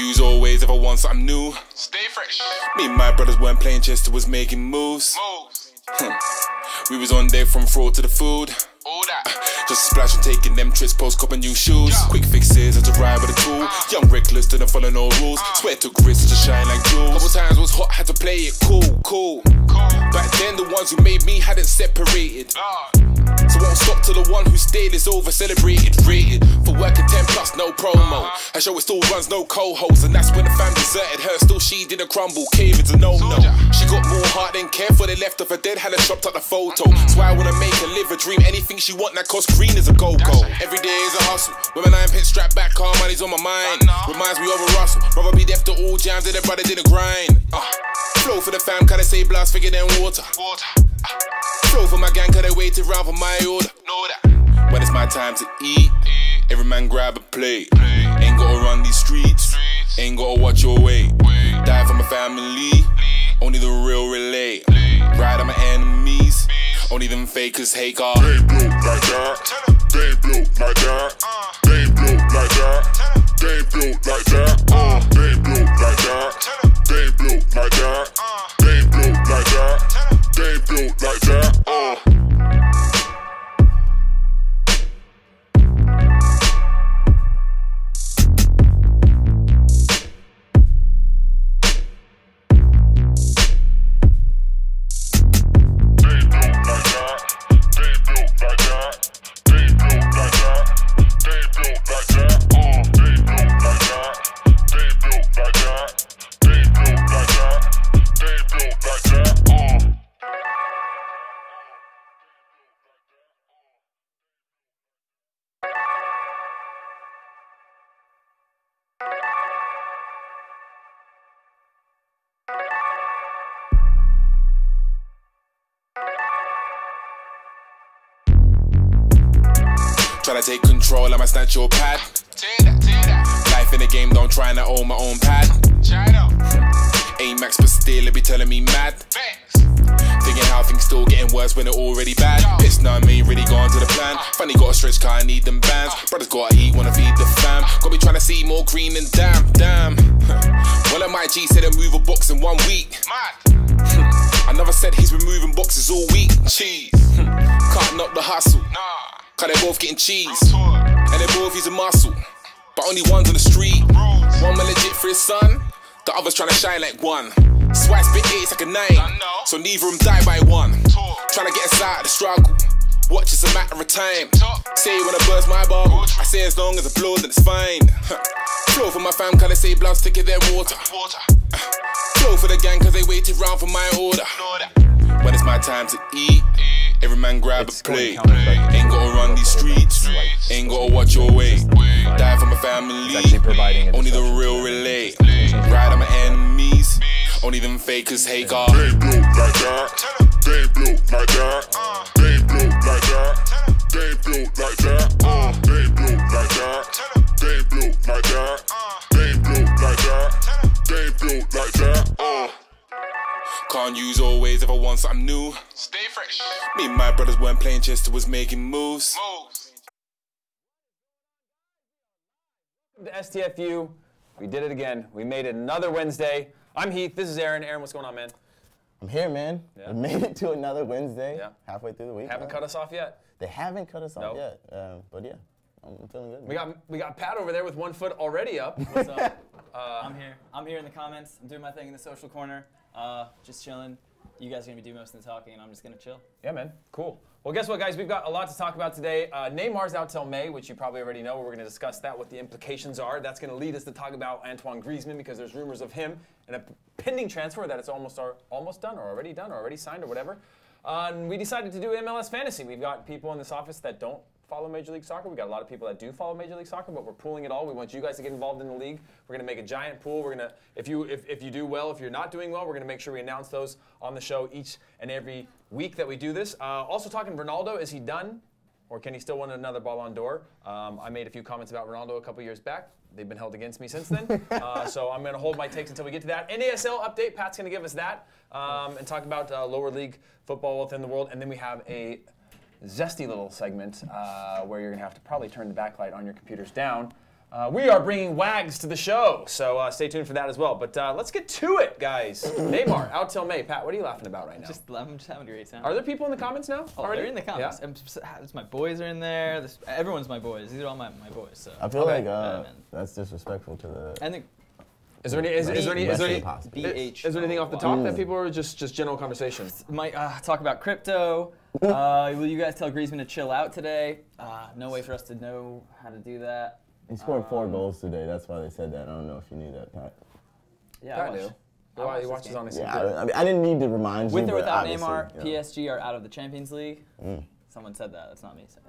use always if I want something new. Stay fresh. Me and my brothers weren't playing chess, was making moves. We was on there from fraud to the food. All that. Just splash and taking them trips, post copping new shoes. Quick fixes, had to ride with a tool. Young reckless, didn't follow no rules. Swear took risks to shine like jewels. Couple times was hot, had to play it cool. Back then the ones who made me hadn't separated. So won't stop till the one who stayed is over celebrated, rated. For working 10 plus, no promo. Her show it still runs, no co-host. And that's when the fam deserted her, still she didn't crumble. Cave it's a no-no. She got more heart than care, for they left of her dead, had her chopped up the photo. That's why I wanna make her live a dream. Anything she want that costs green is a go-go. Every day is a hustle. With my 9 pence strapped back, car money's on my mind. Reminds me of a Russell. Rather be deaf to all jams than everybody didn't grind. Flow for the fam, can I say blast, figure than water. Flow for my gang, cause they waited round for my order. When it's my time to eat, every man grab a plate. Ain't gotta run these streets, ain't gotta watch your weight. Die for my family, only the real relate. Ride on my enemies, only them fakers hate car. They ain't blue like that, they ain't blue like that. They ain't blue like that, they ain't blue like that. They ain't blue like that, they ain't blue like that. They ain't blue like that, they ain't blue like that. Tryna take control, I'ma snatch your pad. Life in the game, don't try to own my own pad. A-Max but still, it be telling me mad. Thinking how things still getting worse when they're already bad. It's not me, really gone to the plan. Funny got a stretch car, I need them bands. Brothers gotta eat, wanna feed the fam. Got me trying to see more green than damn. One of my G's said he'll move a box in 1 week. Another said he's been moving boxes all week. Cheese, can't knock the hustle. Cause they're both getting cheese, and they're both using muscle, but only one's on the street. One man legit for his son, the other's trying to shine like one. Swipe spit 8, it's like a 9, so neither of them die by one. Trying to get us out of the struggle, watch it's a matter of time. Say when I burst my bubble, I say as long as I blow then it's fine. Flow for my fam, cause they say blood's thicker than water. Flow for the gang, cause they waited round for my order. When it's my time to eat, every man grab a plate. Ain't gotta run these streets, ain't gotta watch your weight. Die for my family, only the real relate. Ride on my enemies, only them fakers hate car. They ain't blue like that, they ain't blue like that. They ain't blue like that, they ain't blue like that. They ain't blue like that, they ain't blue like that. They ain't blue like that, they ain't blue like that. Can't use always if I want something new. Stay fresh. Me and my brothers weren't playing chess, was making moves. The STFU, we did it again. We made it another Wednesday. I'm Heath, this is Aaron. Aaron, what's going on, man? I'm here, man. Yeah. We made it to another Wednesday, Yeah. halfway through the week. Haven't cut us off yet? They haven't cut us off Nope. yet, but yeah, I'm feeling good. We got Pat over there with 1 foot already up. What's up? I'm here. I'm here in the comments. I'm doing my thing in the social corner. Just chilling. You guys are going to be doing most of the talking, and I'm just going to chill. Yeah, man. Cool. Well, guess what, guys? We've got a lot to talk about today. Neymar's out till May, which you probably already know. We're going to discuss that, what the implications are. That's going to lead us to talk about Antoine Griezmann, because there's rumors of him and a pending transfer that it's almost done or already signed or whatever. And we decided to do MLS Fantasy. We've got people in this office that don't follow Major League Soccer. We've got a lot of people that do follow Major League Soccer, but we're pooling it all. We want you guys to get involved in the league. We're going to make a giant pool. We're going to, if you do well, if you're not doing well, we're going to make sure we announce those on the show each and every week that we do this. Also talking Ronaldo, is he done? Or can he still win another Ballon d'Or? I made a few comments about Ronaldo a couple years back. They've been held against me since then. So I'm going to hold my takes until we get to that. NASL update, Pat's going to give us that. And talk about lower league football within the world. And then we have a zesty little segment where you're going to have to probably turn the backlight on your computers down We are bringing Wags to the show, so stay tuned for that as well. But let's get to it, guys. Neymar, out till May. Pat, what are you laughing about right now? I'm just having a great time. Are there people in the comments now? Oh, already? they're in the comments. Yeah? My boys are in there. Everyone's my boys. These are all my boys. So. I feel Okay. like that's disrespectful to the. I think Is there anything off the top that people are just general conversation? might talk about crypto. Will you guys tell Griezmann to chill out today? No way for us to know how to do that. He scored 4 goals today. That's why they said that. I don't know if you knew that, Pat. Yeah, I knew. He watches on his Yeah, I mean, I didn't need to remind you. With or but without obviously, Neymar, you know. PSG are out of the Champions League. Someone said that. That's not me saying.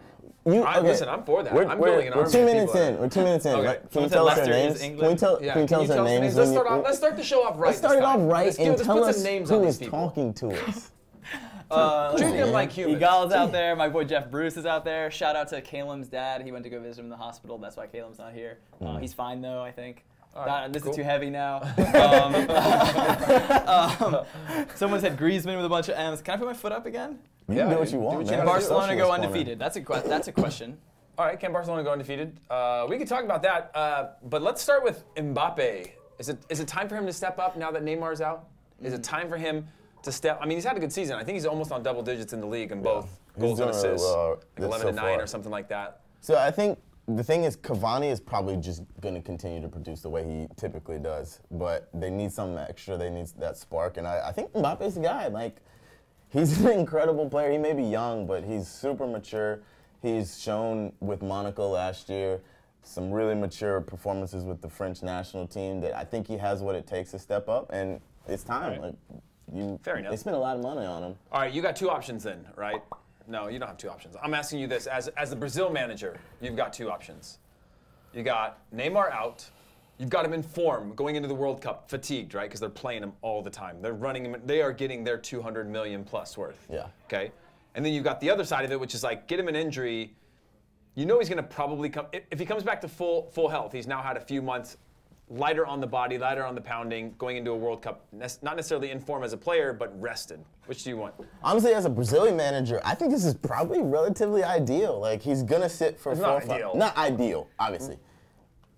Listen, I'm for that. I'm building an army. We're 2 of minutes people. in. We're 2 minutes in. Okay. Right? Can you Someone tell us said their Leicester names? is Can England. you tell Yeah, us their names? Let's start the show off right. Let's start it off right Let's and tell put us some names on who these is people. talking to us. Treat them like humans. Egal's out there. My boy Jeff Bruce is out there. Shout out to Caleb's dad. He went to go visit him in the hospital. That's why Caleb's not here. He's fine though, I think. This is too heavy now. Someone said Griezmann with a bunch of M's. Can I put my foot up again? You can do what you want. Can man. Barcelona go Socialist corner. undefeated? That's a question. All right, can Barcelona go undefeated? We can talk about that, but let's start with Mbappe. Is it time for him to step up now that Neymar's out? Is it time for him to step? I mean, he's had a good season. I think he's almost on double digits in the league in both goals and doing really assists, well like this 11 to so 9 far. or something like that. So I think the thing is Cavani is probably just going to continue to produce the way he typically does, but they need something extra. They need that spark, and I think Mbappe's the guy. Like, he's an incredible player. He may be young, but he's super mature. He's shown with Monaco last year some really mature performances with the French national team that I think he has what it takes to step up, and it's time. Right. Like, Fair enough. They spent a lot of money on him. All right, you got 2 options then, right? No, you don't have 2 options. I'm asking you this. As the Brazil manager, you've got 2 options. You got Neymar out. You've got him in form going into the World Cup, fatigued, right? Because they're playing him all the time. They're running him. They are getting their 200 million plus worth. Yeah. Okay? And then you've got the other side of it, which is like, get him an injury. You know he's going to probably come. If he comes back to full health, he's now had a few months lighter on the body, lighter on the pounding, going into a World Cup, not necessarily in form as a player, but rested. Which do you want? Honestly, as a Brazilian manager, I think this is probably relatively ideal. Like, he's going to sit for It's 4 or not 5. ideal. Not ideal, obviously.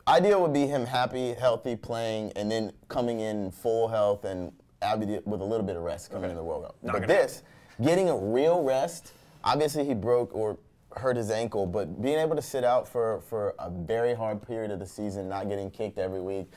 Ideal would be him happy, healthy, playing, and then coming in full health and with a little bit of rest coming in the World Cup. But this, getting a real rest, obviously he broke or hurt his ankle, but being able to sit out for a very hard period of the season, not getting kicked every week.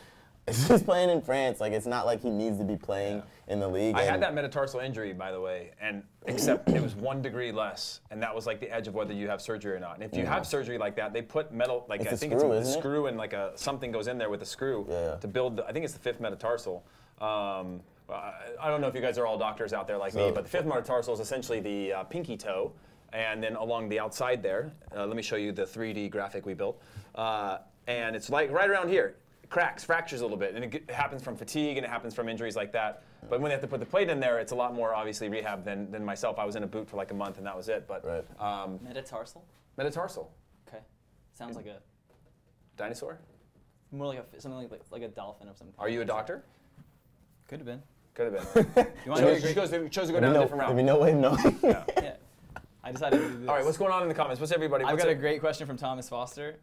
It's just playing in France. Like, it's not like he needs to be playing in the league. I had that metatarsal injury, by the way, and except it was 1 degree less, and that was like the edge of whether you have surgery or not. And if you have surgery like that, they put metal, like It's I a think screw, it's a isn't it? screw and like something goes in there with a screw to build. I think it's the 5th metatarsal. I don't know if you guys are all doctors out there like me, but the 5th metatarsal is essentially the pinky toe. And then along the outside there, let me show you the 3D graphic we built. And it's like right around here, cracks, fractures a little bit. And it happens from fatigue and it happens from injuries like that. But when they have to put the plate in there, it's a lot more obviously rehab than myself. I was in a boot for like a month and that was it. But Metatarsal? metatarsal, Okay. Sounds like a dinosaur? more like something like a dolphin or something. Are you a doctor? Could have been. Could have been. You want to chose to go down a different route. There'd be no way of knowing. Yeah. I decided to do this. All right, what's going on in the comments? What's everybody? I've got a great question from Thomas Foster.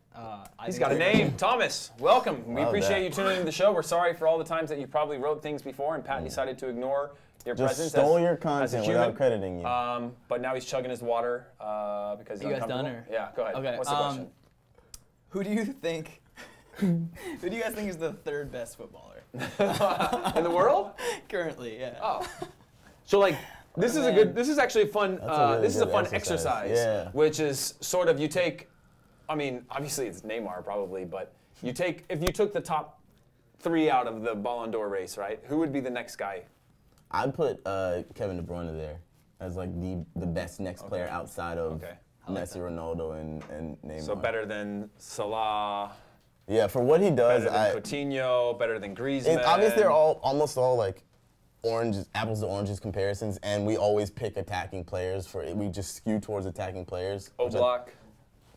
He's got a name. Thomas, welcome. We Love appreciate that. you tuning into the show. We're sorry for all the times that you probably wrote things before and Pat decided to ignore your Just presence. stole your as a content human. without crediting you. But now he's chugging his water because he's You guys uncomfortable. done, or? Yeah, go ahead. Okay, What's the question? Who do you think? Who do you guys think is the 3rd best footballer In the world? currently? Yeah. Oh. So like, this is a good. This is actually a fun. really This is a good fun exercise. exercise, Yeah. which is sort of you take. I mean, obviously it's Neymar probably, but you take if you took the top 3 out of the Ballon d'Or race, right? Who would be the next guy? I'd put Kevin De Bruyne there as like the best next player outside of Messi, Ronaldo, and Neymar. So better than Salah, Yeah, for what he does, better than Coutinho, better than Griezmann. obviously they're almost all like apples to oranges comparisons, and we always pick attacking players we just skew towards attacking players. Oblak.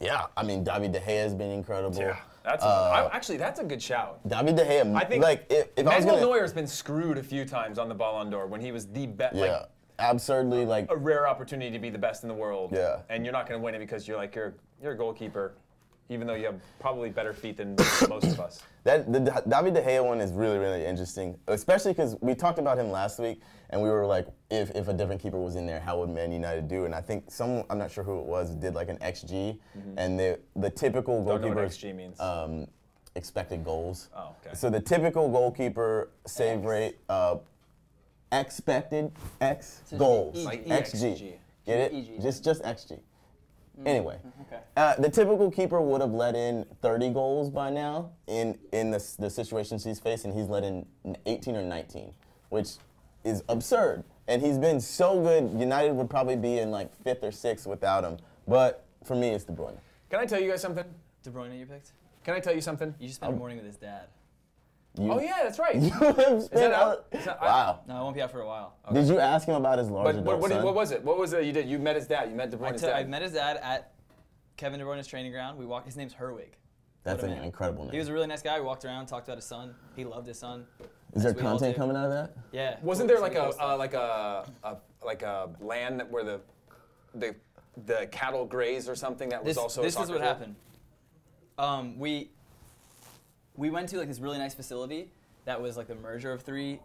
Yeah, I mean David De Gea has been incredible. Yeah, that's actually that's a good shout. David De Gea. I think like if I was Manuel gonna, Neuer has been screwed a few times on the Ballon d'Or when he was the best. yeah, Like, absurdly like a rare opportunity to be the best in the world. Yeah. And you're not going to win it because you're a goalkeeper. even though you have probably better feet than most of us. The David De Gea one is really, really interesting, especially because we talked about him last week, and we were like, if a different keeper was in there, how would Man United do? And I think I'm not sure who it was, did like an XG, and the typical goalkeeper. Don't know what XG means. Expected goals. Oh, okay. So the typical goalkeeper save rate, expected goals, Like XG. Get it? EG. Just XG. Anyway, Okay. the typical keeper would have let in 30 goals by now in the situations he's faced, and he's let in 18 or 19, which is absurd. And he's been so good, United would probably be in like 5th or 6th without him. But for me, it's De Bruyne. Can I tell you guys something? De Bruyne you picked? Can I tell you something? You just spent a morning with his dad. Oh yeah, that's right. You have spent out? Is that- wow. No, I won't be out for a while. Did you ask him about his large But adult son? what was it? What was it you did? You met his dad. You met De Bruyne's I dad. met his dad at Kevin De Bruyne's training ground. We walked. His name's Herwig. That's What a an man. incredible name. He was a really nice guy. We walked around, talked about his son. He loved his son. Is there As we all content do. coming out of that? Yeah. Wasn't there Some like cool stuff. a land that where the cattle graze or something that was also a This is soccer what field? happened. We went to like this really nice facility that was like the merger of 3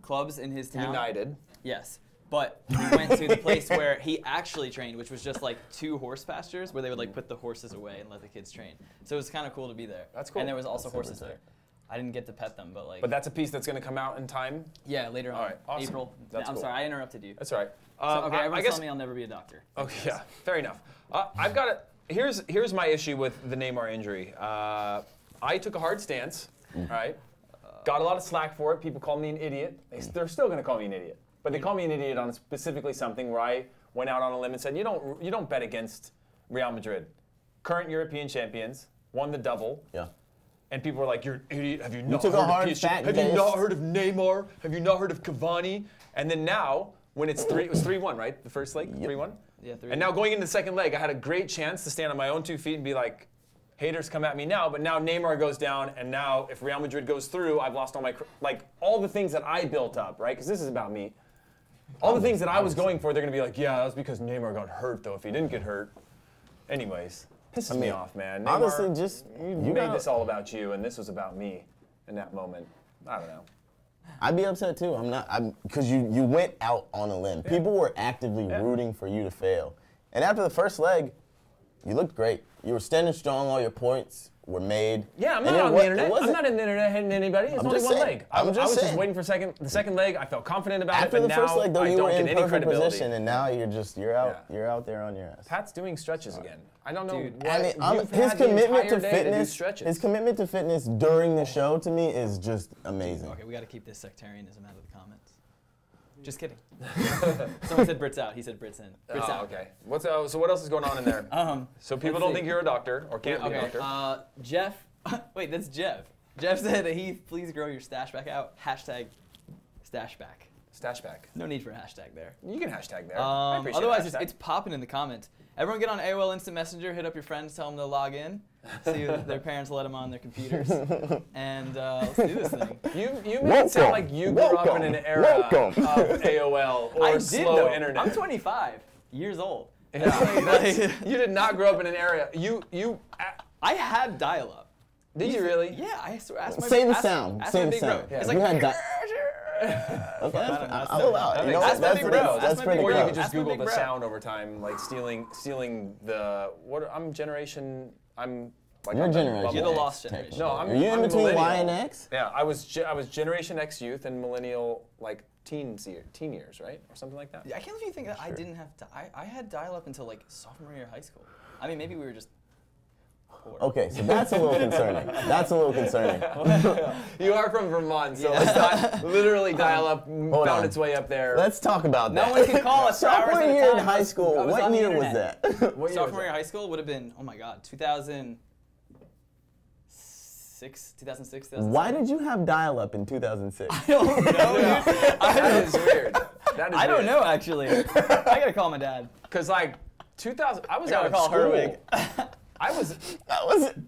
clubs in his town. United. Yes. But we went to the place where he actually trained, which was just like 2 horse pastures where they would like put the horses away and let the kids train. So it was kind of cool to be there. That's cool. And there was also That's horses super there. sick. I didn't get to pet them, but like. But that's a piece that's going to come out in time. Yeah, later on. All right, awesome. April. That's I'm cool. sorry, I interrupted you. That's all right. Okay, I everyone's guess. telling me I'll never be a doctor. Okay, yeah, fair enough. I've got it. Here's my issue with the Neymar injury. I took a hard stance. All right. Got a lot of slack for it. People call me an idiot. They're still going to call me an idiot. But they call me an idiot on specifically something where I went out on a limb and said, you don't bet against Real Madrid, current European champions, won the double. Yeah. And people were like, "You're an idiot. Have you not took a heard hard of PSG? fat Have you not piss. heard of Neymar? Have you not heard of Cavani?" And then now, when it's it was 3-1, right? The first leg, 3-1. Yeah, 3-1. And now going into the second leg, I had a great chance to stand on my own 2 feet and be like, "Haters come at me now." But now Neymar goes down, and now if Real Madrid goes through, I've lost all my all the things that I built up, right? Because this is about me. All the things that I was going for, they're gonna be like, "Yeah, that was because Neymar got hurt, though. If he didn't get hurt." Anyways. Pisses me off, man. Neymar, honestly, just you you made gotta- this all about you, and this was about me in that moment. I don't know. I'd be upset too. Because you went out on a limb. People were actively rooting for you to fail. And after the first leg, you looked great. You were standing strong. All your points were made. Yeah, I'm And not it on wa- the it internet. I'm wasn't- not in the internet hitting anybody. It's I'm only just one saying. leg. I was just saying. waiting for the second leg. I felt confident about After it, but the first now leg, though, I you don't were get in any perfect credibility. position, and now you're out. Yeah. You're out there on your ass. Pat's doing stretches again. I don't know. Dude, what, I mean, you've his had the commitment to entire day do fitness. stretches. His commitment to fitness during the show to me is just amazing. Okay, we got to keep this sectarianism out of the comments. Just kidding. Someone said Brits out. He said Brits in. Brits Oh, out. okay. So what else is going on in there? So people let's don't see. think you're a doctor or can't be a Okay. doctor. Jeff. Wait, that's Jeff. Jeff said, Heath, please grow your stash back out. Hashtag stash back. Stash back. No need for a hashtag there. You can hashtag there. I appreciate Otherwise, hashtag. it's popping in the comments. Everyone get on AOL Instant Messenger, hit up your friends, tell them to log in, see if their parents let them on their computers, and let's do this thing. You make it sound like you grew up in an era of AOL or I did, slow though. internet. I'm 25 years old. Yeah. You did not grow up in an area. I had dial-up. Did you really? Yeah, I asked my Say the ask- sound. ask Say my the big bro. sound. It's You like, had Okay, I'll allow it. You know Ask what? my big bro. That's Ask my pretty big Or bro. you good. could just Ask my Google big the bro. sound over time, like stealing the what? I'm generation. I'm like Your on the generation. bubble. You're the X, lost generation. technically. No, I'm. Are you in I'm between Y millennial. and X? Yeah, I was Generation X youth and millennial like teen years, right, or something like that. I can't believe you think that I didn't have. I had dial-up until like sophomore year of high school. I mean, maybe we were just poor. Okay, so that's a little concerning. That's a little concerning. You are from Vermont, so it's not literally dial-up found on. its way up there. Let's talk about that. No one can call us for hours Sophomore at a year in time. high school, I was what on the year was internet. that? What year was Sophomore year that? of high school would have been, oh my God, 2006, 2007. Why did you have dial-up in 2006? I don't know, dude. That is weird. That is I don't weird. know, actually. I gotta call my dad. Cause like 2000, I was I out gotta of call school. Herwig. I was.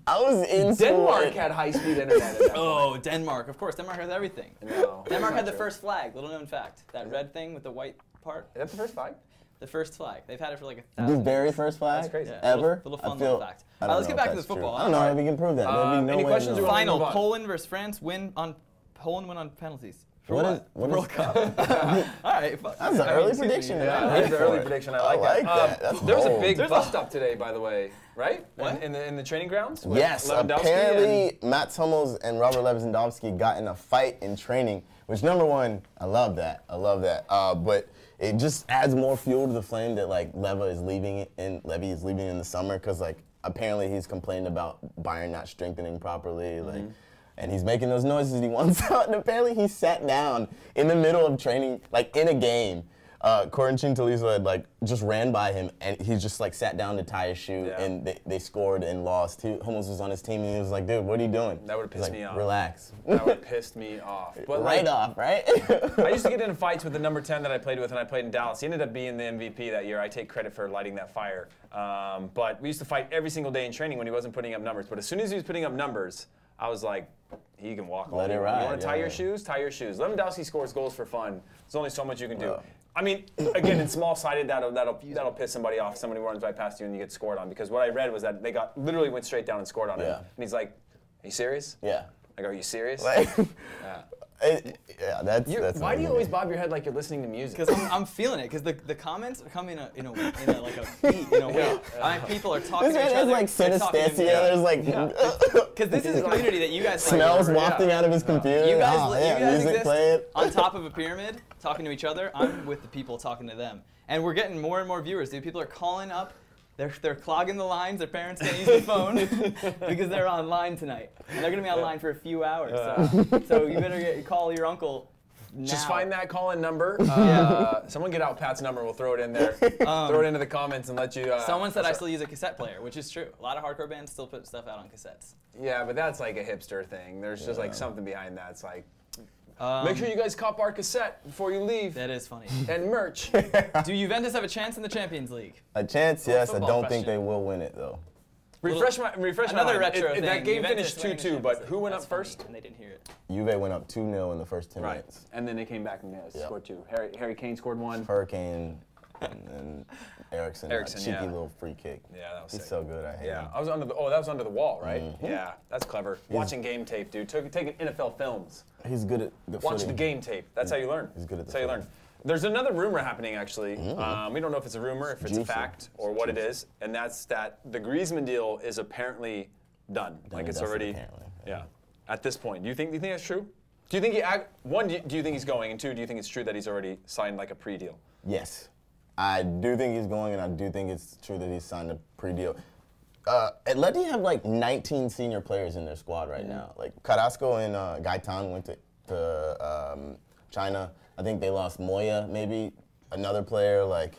I was in school. Denmark had high-speed internet at that point. Oh, Denmark. Of course, Denmark has everything. No, Denmark that's had the not first flag, little known fact. That red thing with the white part. true. Is that the first flag? The first flag. They've had it for like The 1,000 very years. first flag? That's crazy. Yeah, Ever? Little fun I feel, little fact. I All don't right, let's know get back if to the that's true. football. I don't know if we can prove that. There'd be no any way questions to or know. we move Final, on? Poland versus France, Poland win on penalties. For What what? is- what is- World Cup. All right. That's an early prediction. Yeah, man. that's an early For it. prediction. I I like like that. that. That's There was a bold. big There's bust up today, by the way, right? What? In the training grounds? with Yes, Lewandowski apparently Matt Hummels and Robert Lewandowski got in a fight in training, which number one, I love that. But it just adds more fuel to the flame that like Levy is leaving in the summer because like apparently he's complaining about Bayern not strengthening properly, like. And he's making those noises he wants out, and apparently he sat down in the middle of training, like in a game. Corentin Tolisso had like just ran by him, and he just like sat down to tie his shoe, Yeah. and they scored and lost. Hummels was on his team, and he was like, "Dude, what are you doing?" That would've He's pissed like, me off. Relax. That would have pissed me off. But Right like, off, right? I used to get into fights with the number 10 that I played with, and I played in Dallas. He ended up being the MVP that year. I take credit for lighting that fire. But we used to fight every single day in training when he wasn't putting up numbers. But as soon as he was putting up numbers, I was like, he can walk all Let it day. ride, You want to tie yeah. your shoes? Tie your shoes. Lewandowski scores goals for fun. There's only so much you can do. I mean, again, it's small-sided. That'll piss somebody off. Somebody runs right past you and you get scored on. Because what I read was that they literally went straight down and scored on him. Yeah. And he's like, "Are you serious?" Yeah. I go, "Are you serious?" Like, Yeah. that's. Why do you always bob your head like you're listening to music? Because I'm feeling it. Because the comments come in a like a beat in a way. People are talking This to each man other. has like they're talking to me. synesthesia. There's like Because this is a community that you guys smells like, wafting out of his computer. You guys, Oh, you yeah, guys music exist playing. on top of a pyramid, talking to each other. I'm with the people talking to them, and we're getting more and more viewers. Dude, people are calling up. They're clogging the lines. Their parents can't use the phone because they're online tonight, and they're gonna be online for a few hours. So you better call your uncle. Now. Just find that call-in number. Someone get out Pat's number. We'll throw it in there. Throw it into the comments and let you. Someone said I still use a cassette player, which is true. A lot of hardcore bands still put stuff out on cassettes. Yeah, but that's like a hipster thing. There's just like something behind that. It's like, make sure you guys cop our cassette before you leave. That is funny. And merch. Do Juventus have a chance in the Champions League? A chance, yes. I football don't think question. they will win it though. refresh my Another mind. retro thing. That game Juventus finished winning the 2-2, Champions but League. who went That's up funny, first? And they didn't hear it. Juve went up 2-0 in the first 10 minutes. And then they came back and scored two. Harry Kane scored one. Hurricane and then Eriksson, a cheeky yeah. little free kick. Yeah, that was He's sick. so good. I hate him. I was under the. Oh, that was under the wall, right? Yeah, that's clever. Watching game tape, dude. Taking NFL films. He's good at the Watch footing. the game tape. That's how you learn. He's good at the That's how you learn. footing. There's another rumor happening, actually. We don't know if it's a rumor, if it's a Juicy. fact, or what it is, and that's that the Griezmann deal is apparently done. Like it's Dusted, already. apparently. Yeah. At this point, do you think that's true? Do you think do you think he's going? And two, do you think it's true that he's already signed like a pre-deal? Yes. I do think he's going, and I do think it's true that he's signed a pre-deal. Atleti have like 19 senior players in their squad right now. Like Carrasco and Gaetan went to China. I think they lost Moya, maybe another player. Like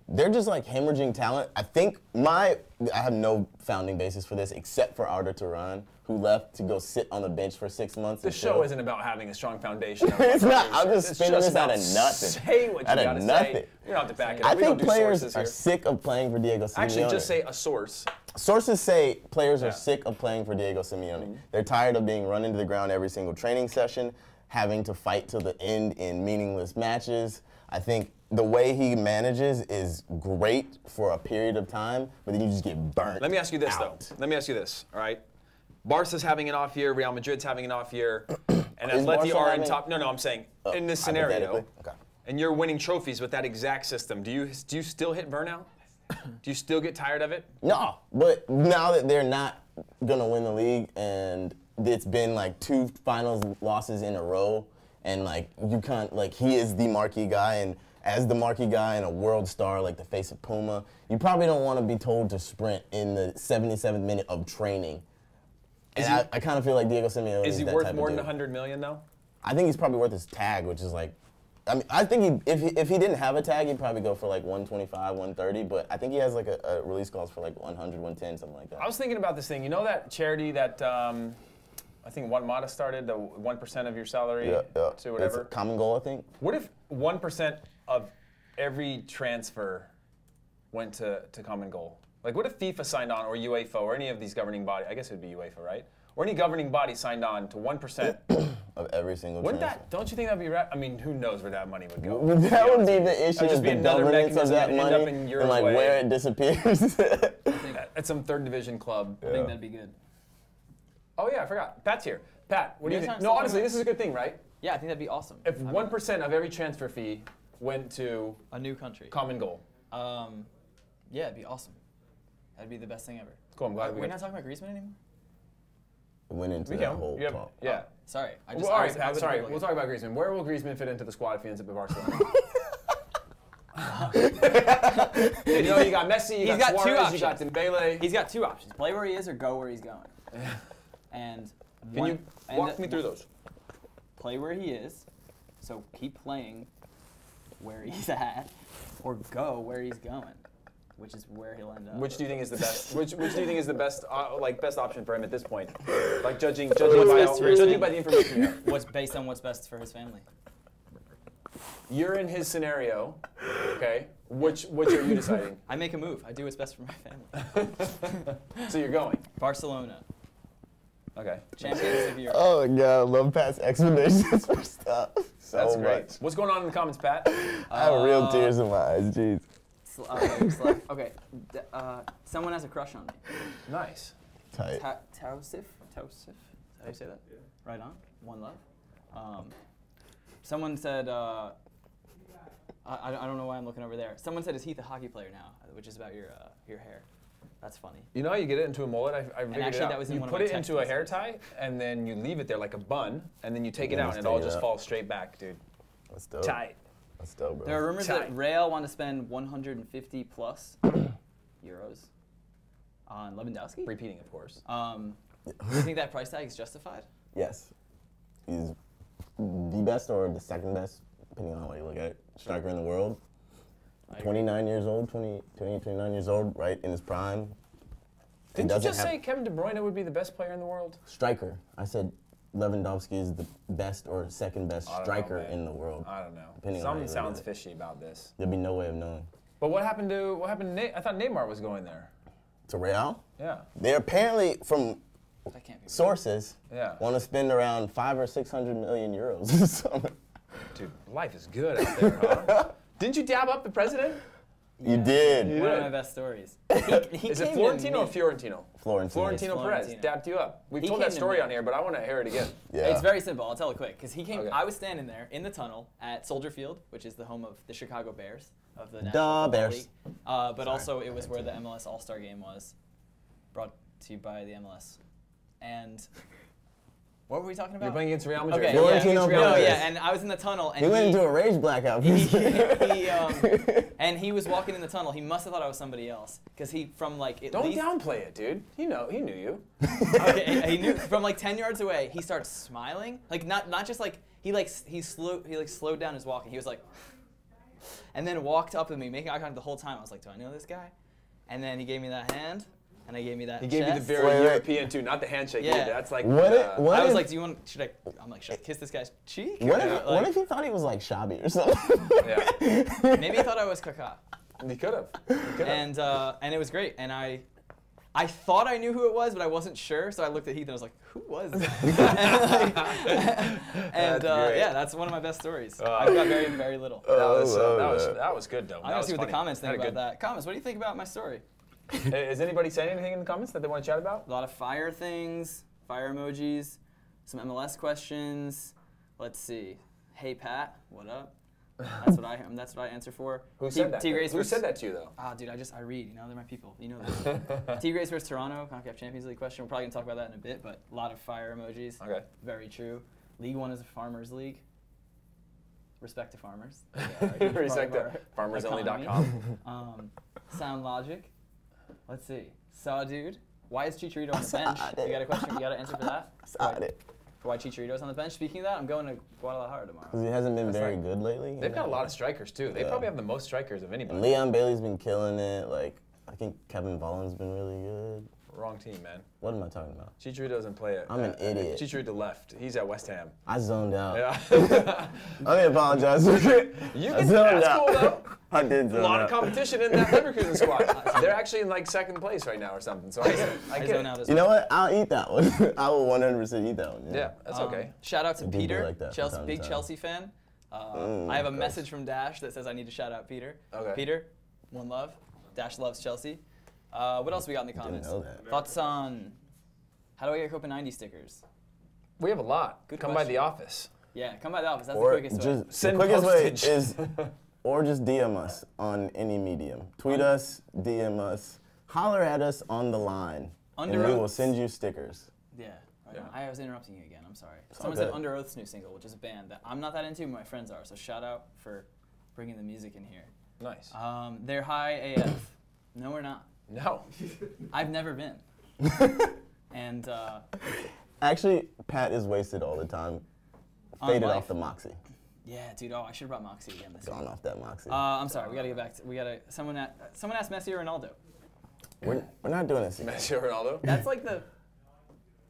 they're just like hemorrhaging talent. I think I have no founding basis for this except for Arda Turan, who left to go sit on the bench for 6 months. The show isn't about having a strong foundation. It's not. I'm just It's spinning this out about of nothing. Say what you Out of gotta nothing. say. You don't have to back it up. I We don't think do players sources are here. sick of playing for Diego Simeone. Actually, just say a source. Sources say players Yeah. are sick of playing for Diego Simeone. They're tired of being run into the ground every single training session, having to fight to the end in meaningless matches. I think the way he manages is great for a period of time, but then you just get burnt. Let me ask you this, out. though. Let me ask you this, all right? Barca's having an off year, Real Madrid's having an off year, and Is Atleti Barca are in having- top. No, I'm saying in this scenario, Hypothetically? Okay. and you're winning trophies with that exact system. Do you still hit burnout? Do you still get tired of it? No, but now that they're not gonna win the league and it's been like 2 finals losses in a row, and like you can't, like he is the marquee guy, and as the marquee guy and a world star like the face of Puma, you probably don't want to be told to sprint in the 77th minute of training. And I kind of feel like Diego Simeone Is he that worth type of more than dude. $100 million though? I think he's probably worth his tag, which is like, I mean, I think if he didn't have a tag, he'd probably go for like 125, 130. But I think he has like a release clause for like 100, 110, something like that. I was thinking about this thing. You know that charity that I think Juan Mata started, the 1% of your salary to whatever? It's a common goal, I think. What if 1% of every transfer went to Common Goal? Like, what if FIFA signed on, or UEFA, or any of these governing bodies? I guess it would be UEFA, right? Or any governing body signed on to 1% of every single Wouldn't transfer. that? Don't you think that'd be right? I mean, who knows where that money would go? That would be the issue, That'd just is be the another governance of mechanism that to end up money in and like Uruguay. where it disappears. At some third division club. I think that'd be good. Oh yeah, I forgot. Pat's here. Pat, what do you You think? guys No, have honestly, something this is a good thing, right? Yeah, I think that'd be awesome. If 1% of every transfer fee went to A new country. common goal. Yeah, it'd be awesome. That'd be the best thing ever. Cool, I'm glad we We're got- not talking about Griezmann anymore? Went into We that can. whole Yeah. talk. Yeah. Sorry. Well, all right, Pat, sorry. We'll talk about Griezmann. Where will Griezmann fit into the squad if he ends up at Barcelona? You know, you got Messi, you He's got got two Suarez, you got options. Dembele. He's got two options: play where he is or go where he's going. And Can you walk me through those? Play where he is, so keep playing where he's at, or go where he's going, which is where he'll end up. Which do you think is the best? Which do you think is the best, best option for him at this point? Like judging best by for his the information you have. What's based on what's best for his family? You're in his scenario, okay? Which are you deciding? I make a move. I do what's best for my family. So you're going. Barcelona, Okay. champions of Europe. Oh my god, I love Pat's explanations for stuff. So That's great. much. What's going on in the comments, Pat? I have real tears in my eyes, jeez. Okay, someone has a crush on me. Nice. Tight. Tausif? How do you say that? Yeah. Right on. One love. Someone said, I don't know why I'm looking over there. Someone said, is Heath a hockey player now? Which is about your hair. That's funny. You know how you get it into a mullet? I figured actually, it out. that was in you one of put my it text into a hair messages. tie, and then you leave it there like a bun, and then you take it then out, you and it all take it just out. falls straight back, dude. That's dope. Tight. That's dope, bro. There are rumors Tight. that Real want to spend 150 plus euros on Lewandowski. Repeating, of course. Do you think that price tag is justified? Yes. He's the best or the second best, depending on how you look at it, striker in the world. 29 years old, 29 years old, right in his prime. Didn't you just say Kevin De Bruyne would be the best player in the world? Striker. I said Lewandowski is the best or second best I don't know, striker man. in the world. I don't know. Depending on how Something you look sounds at it. fishy about this. There'd be no way of knowing. But what happened to I thought Neymar was going there. To Real? Yeah. They're apparently, from That can't be. sources, Yeah. want to spend around 500 or 600 million euros this summer. Dude, life is good out there, huh? Didn't you dab up the president? You did. One of my best stories. He Is it came to Florentino or me. Fiorentino? Florentino. Florentino Perez Florentino. dabbed you up. We've He told came that to story me. on here, but I want to hear it again. Yeah. It's very simple. I'll tell it quick. Because he came. Okay. I was standing there in the tunnel at Soldier Field, which is the home of the Chicago Bears of the National Football Bears. League. But also it was where the MLS All-Star Game was, brought to you by the MLS. And what were we talking about? You're playing against Real Madrid. Okay. Florentino Yeah, Perez. no, yeah. And I was in the tunnel, and He went into a rage blackout. and he was walking in the tunnel. He must have thought I was somebody else, because he from like at Don't least. downplay it, dude. He knew you. Okay, he knew from like 10 yards away. He starts smiling, like not just like he slowed down his walking. He was like, and then walked up to me, making eye contact the whole time. I was like, do I know this guy? And then he gave me that hand, and he gave me that. He gave you the chest. very Wait. European too, not the handshake. Yeah. Either. That's like. What I was if- like, do you want? Should I? I'm like, should I kiss this guy's cheek? What Or, if, like, what if he thought he was like Shabby or something? Yeah. maybe he thought I was Kaká. He could have. And it was great. And I thought I knew who it was, but I wasn't sure. So I looked at Heath and I was like, "Who was that?" and great. yeah, that's one of my best stories. I've got very, very little. That was good though. I want to see what the comments think Had a about that. Comments, what do you think about my story? good- Is anybody saying anything in the comments that they want to chat about? A lot of fire things, fire emojis, some MLS questions. Let's see. Hey Pat, what up? That's what I answer for. Who said that? T-Grace Who versus- said that to you though? Ah, dude, I read. You know, they're my people. You know this. T-Grace versus Toronto, CONCACAF Champions League question. We're probably gonna talk about that in a bit, but a lot of fire emojis. Okay. Very true. League One is a farmers' league. Respect to farmers. Respect to farmersonly.com. Sound logic. Let's see. Saw dude. Why is Chicharito on the bench? You got a question? You got an answer for that? Saw it. For why Chicharito's on the bench? Speaking of that, I'm going to Guadalajara tomorrow. Because he hasn't been very good lately. They've got a lot of strikers too. They Yeah. probably have the most strikers of And anybody. Leon Bailey's been killing it. Like, I think Kevin Vollin's been really good. Wrong team, man. What am I talking about? Chicharito doesn't play it. I'm an idiot. Chicharito left. He's at West Ham. I zoned out. Yeah. Let me apologize. You I can, zoned that's out. cool though. I did A zone lot of out. competition in that Leverkusen squad. They're actually in like second place right now or something. So I get zone it. out as You well. know what? I'll eat that one. I will 100% eat that one. Yeah, that's okay. Shout out to do be Peter, like that from Chelsea, time to big time. Chelsea fan. I have a gross. message from Dash that says I need to shout out Peter. Okay. Peter, one love. Dash loves Chelsea. What else we got in the comments? know that. Thoughts on how do I get Copa 90 stickers? We have a lot. Good Come question. by the office. Yeah, come by the office. That's the Or quickest way. just Send the quickest postage. way is, or just DM us on any medium. Tweet us, DM us, holler at us on the line, Under and we will Oaths. send you stickers. Yeah. Yeah. I was interrupting you again. I'm sorry. Someone okay. said Under Oath's new single, which is a band that I'm not that into, but my friends are. So shout out for bringing the music in here. Nice. They're high AF. No, we're not. No. I've never been. And Actually, Pat is wasted all the time. On Faded life. off the moxie. yeah, dude. Oh, I should have brought Moxie again this year. Gone off that moxie. I'm sorry. We gotta get back to. Someone asked Messi or Ronaldo. we're not doing this. Messi or Ronaldo? That's like the.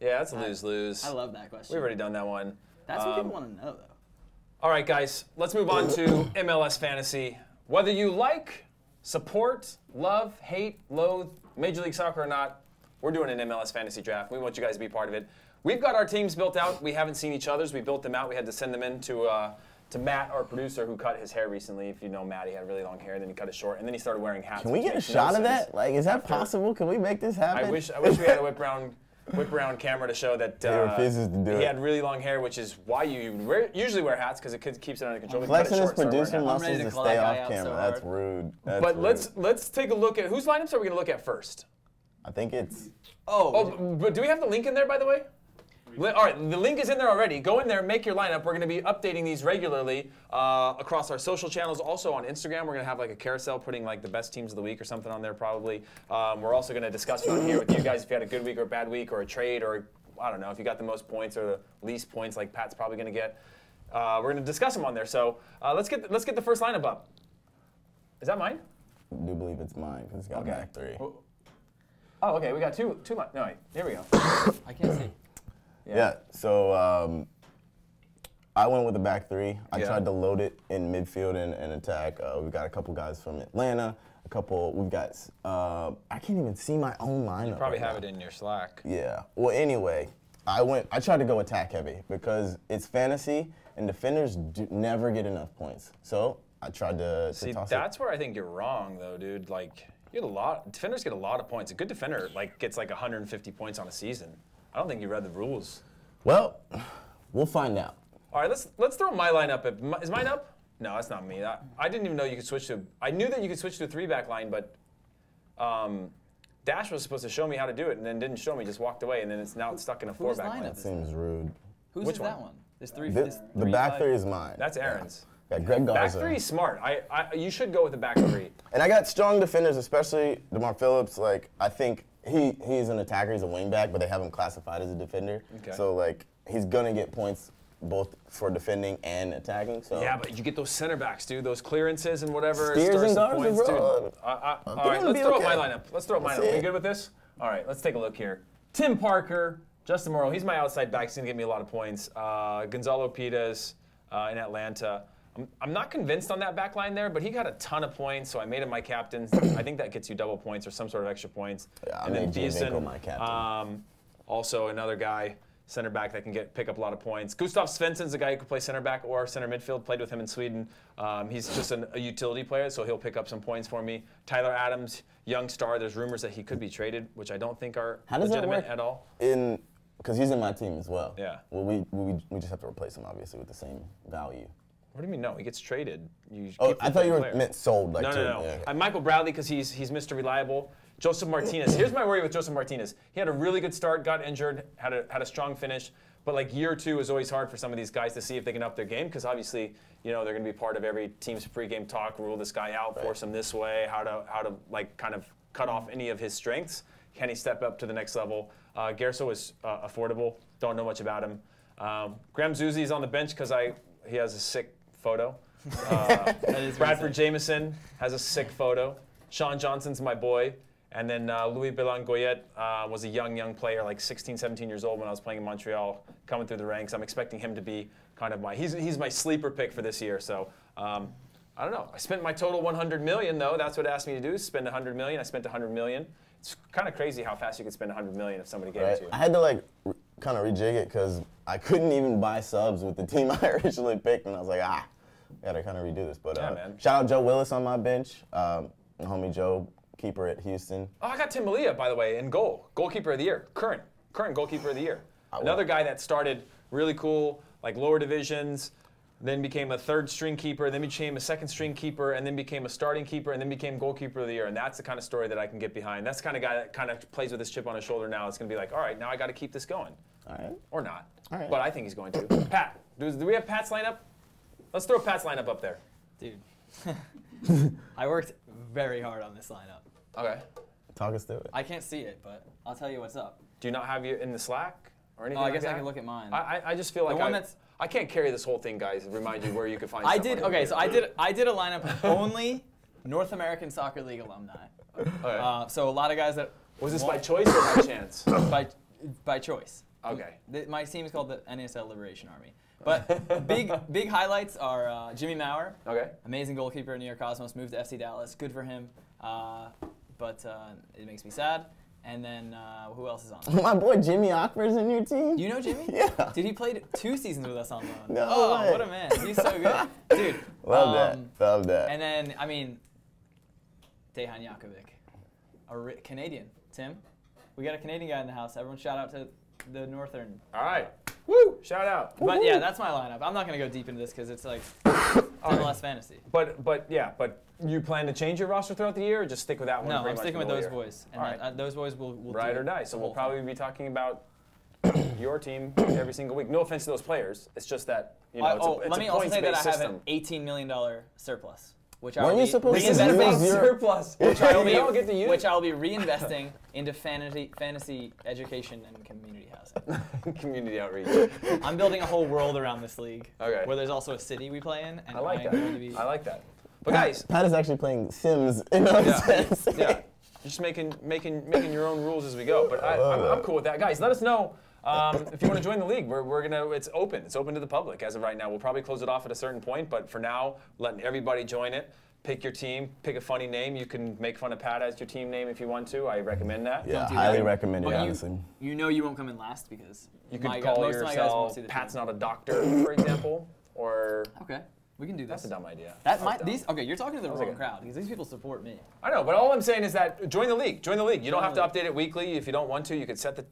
Yeah, that's a lose-lose. I love that question. We've already done that one. That's what people want to know, though. All right, guys, let's move on to MLS Fantasy. Whether you like, support, love, hate, loathe Major League Soccer or not, we're doing an MLS Fantasy draft. We want you guys to be part of it. We've got our teams built out. We haven't seen each other's. We built them out. We had to send them in to Matt, our producer, who cut his hair recently. If you know Matt, he had really long hair, then he cut it short, and then he started wearing hats. Can we which get a makes no shot of sense. that? Like, is that possible? Can we make this happen? I wish we had a whip around camera to show that He refuses to do he it. had really long hair, which is why you usually wear hats, because it keeps it under control. We cut it Flexing his short, started wearing producer hats. ready muscles to to call stay that guy off out camera. so That's hard. rude. That's But rude. let's take a look at whose lineups are we going to look at first. I think it's. Oh, but do we have the link in there, by the way? All right, the link is in there already. Go in there, make your lineup. We're going to be updating these regularly across our social channels. Also on Instagram, we're going to have like a carousel putting like the best teams of the week or something on there probably. We're also going to discuss it on here with you guys if you had a good week or a bad week or a trade or, I don't know, if you got the most points or the least points like Pat's probably going to get. We're going to discuss them on there. So let's get the first lineup up. Is that mine? I do believe it's mine because it's got Okay. back three. Oh, okay. We got two. No, wait. Here we go. I can't see. Yeah. So I went with the back three. I Yeah. tried to load it in midfield and attack. We've got a couple guys from Atlanta. We've got. I can't even see my own lineup. Probably right have now. it in your Slack. Yeah. Well, anyway, I tried to go attack heavy because it's fantasy and defenders never get enough points. So I tried to See, toss that's where I think you're wrong, though, dude. Like, you get a lot. Defenders get a lot of points. A good defender gets like 150 points on a season. I don't think you read the rules. Well, we'll find out. All right, let's throw my lineup. Is mine up? No, that's not me. I didn't even know you could switch to. I knew that you could switch to a 3-back line, but Dash was supposed to show me how to do it, and then didn't show me. Just walked away, and then it's stuck in a Whose 4-back lineup line. is Seems rude. Whose Which is one? that one? There's three. The back five. three is mine. That's Aaron's. Got Greg Back Garza. three is smart. You should go with the back three. And I got strong defenders, especially DeMar Phillips. Like, I think he's an attacker, he's a wingback, but they have him classified as a defender. Okay. So, like, he's going to get points both for defending and attacking. So Yeah, but you get those center backs, dude. Those clearances and whatever. Steers starts and the Garza, points, bro. dude. All think right, it'll let's be throw up okay. my lineup. Let's throw up my Let's lineup. see We it. good with this? All right, let's take a look here. Tim Parker, Justin Morrow. He's my outside back. He's going to get me a lot of points. Gonzalo Pitas in Atlanta. I'm not convinced on that back line there, but he got a ton of points, so I made him my captain. I think that gets you double points or some sort of extra points. Yeah, I and then made Giovinco my captain. Also another guy, center back that can pick up a lot of points. Gustav Svensson's a guy who could play center back or center midfield. Played with him in Sweden. He's just a utility player, so he'll pick up some points for me. Tyler Adams, young star. There's rumors that he could be traded, which I don't think are How does that legitimate work? at all. Because he's in my team as well. Yeah. Well, we just have to replace him, obviously, with the same value. What do you mean? No, he gets traded. You Oh, keep the I thought you were player. meant sold. Like, No. Yeah. I'm Michael Bradley because he's Mr. Reliable. Joseph Martinez. Here's my worry with Joseph Martinez. He had a really good start, got injured, had a strong finish, but like year two is always hard for some of these guys to see if they can up their game because obviously, you know, they're going to be part of every team's pregame talk. Rule this guy out, force him this way. How to like kind of cut off any of his strengths. Can he step up to the next level? Gerso is affordable. Don't know much about him. Graham Zuzi is on the bench because he has a sick photo. Bradford Jameson has a sick photo. Sean Johnson's my boy. And then Louis Belangoyet was a young player, like 16, 17 years old when I was playing in Montreal, coming through the ranks. I'm expecting him to be kind of he's my sleeper pick for this year. So I don't know. I spent my total 100 million though. That's what it asked me to do. Spend 100 million. I spent 100 million. It's kind of crazy how fast you could spend 100 million if somebody gave it to you. I had to like kind of rejig it because I couldn't even buy subs with the team I originally picked, and I was like, gotta kind of redo this. But Yeah, man. shout out Joe Willis on my bench, homie Joe, keeper at Houston. Oh, I got Tim Malia, by the way, in goal. Goalkeeper of the year. Current goalkeeper of the year. Another guy that started really cool, like lower divisions, then became a third string keeper, then became a second string keeper, and then became a starting keeper, and then became goalkeeper of the year. And that's the kind of story that I can get behind. That's the kind of guy that kind of plays with his chip on his shoulder now. It's going to be like, all right, now I got to keep this going. All right. Or not. All right. But I think he's going to. Pat, do we have Pat's lineup? Let's throw Pat's lineup up there. Dude. I worked very hard on this lineup. Okay. Talk us through it. I can't see it, but I'll tell you what's up. Do you not have you in the Slack or anything Oh, I like guess that? I can look at mine. I just feel like The one that's- I can't carry this whole thing, guys. Remind you where you can find I stuff did. on Okay, here. so I did a lineup of only North American Soccer League alumni. Okay. So a lot of guys that Was this by choice or by chance? by choice. Okay. My team is called the NASL Liberation Army. But big highlights are Jimmy Maurer, Okay. amazing goalkeeper at New York Cosmos, moved to FC Dallas. Good for him. But it makes me sad. And then who else is on there? My boy Jimmy Ockford's in your team. You know Jimmy? Yeah. Dude, he played 2 seasons with us on loan. No Oh, way. what a man. He's so good. Dude. Love that. Love that. And then, I mean, Dejan Jakovic, a Canadian. Tim, we got a Canadian guy in the house. Everyone shout out to the Northern. All right. Woo! Shout out. But yeah, that's my lineup. I'm not going to go deep into this because it's like MLS Fantasy. But you plan to change your roster throughout the year, or just stick with that one? No, pretty I'm much sticking for with the those whole year? boys. And All right. those boys will Ride do or die. So the we'll whole probably thing. be talking about your team every single week. No offense to those players. It's just that, you know, it's let a me also say that I points-based have an system. $18 million surplus, which I Weren't will you be supposed to reinvesting. use your- surplus, Which I will we don't get to use. which I will be reinvesting into fantasy education and community housing. Community outreach. I'm building a whole world around this league. Okay. Where there's also a city we play in, and I like I'm going to that. be. I like that. But guys, Pat is actually playing Sims in MLS Fantasy. yeah, just making your own rules as we go. But I'm cool with that, guys. Let us know if you want to join the league. It's open. It's open to the public as of right now. We'll probably close it off at a certain point, but for now, letting everybody join it. Pick your team. Pick a funny name. You can make fun of Pat as your team name if you want to. I recommend that. Yeah, do highly that. recommend it, But honestly. you know you won't come in last because You could most call of my guys won't yourself see the Pat's team. not a doctor, for example, or Okay, we can do this. that's a dumb idea. That was might dumb. these okay. You're talking to the wrong good. crowd because these people support me. I know, but all I'm saying is that join the league. Join the league. You don't have to update it weekly if you don't want to. You could set the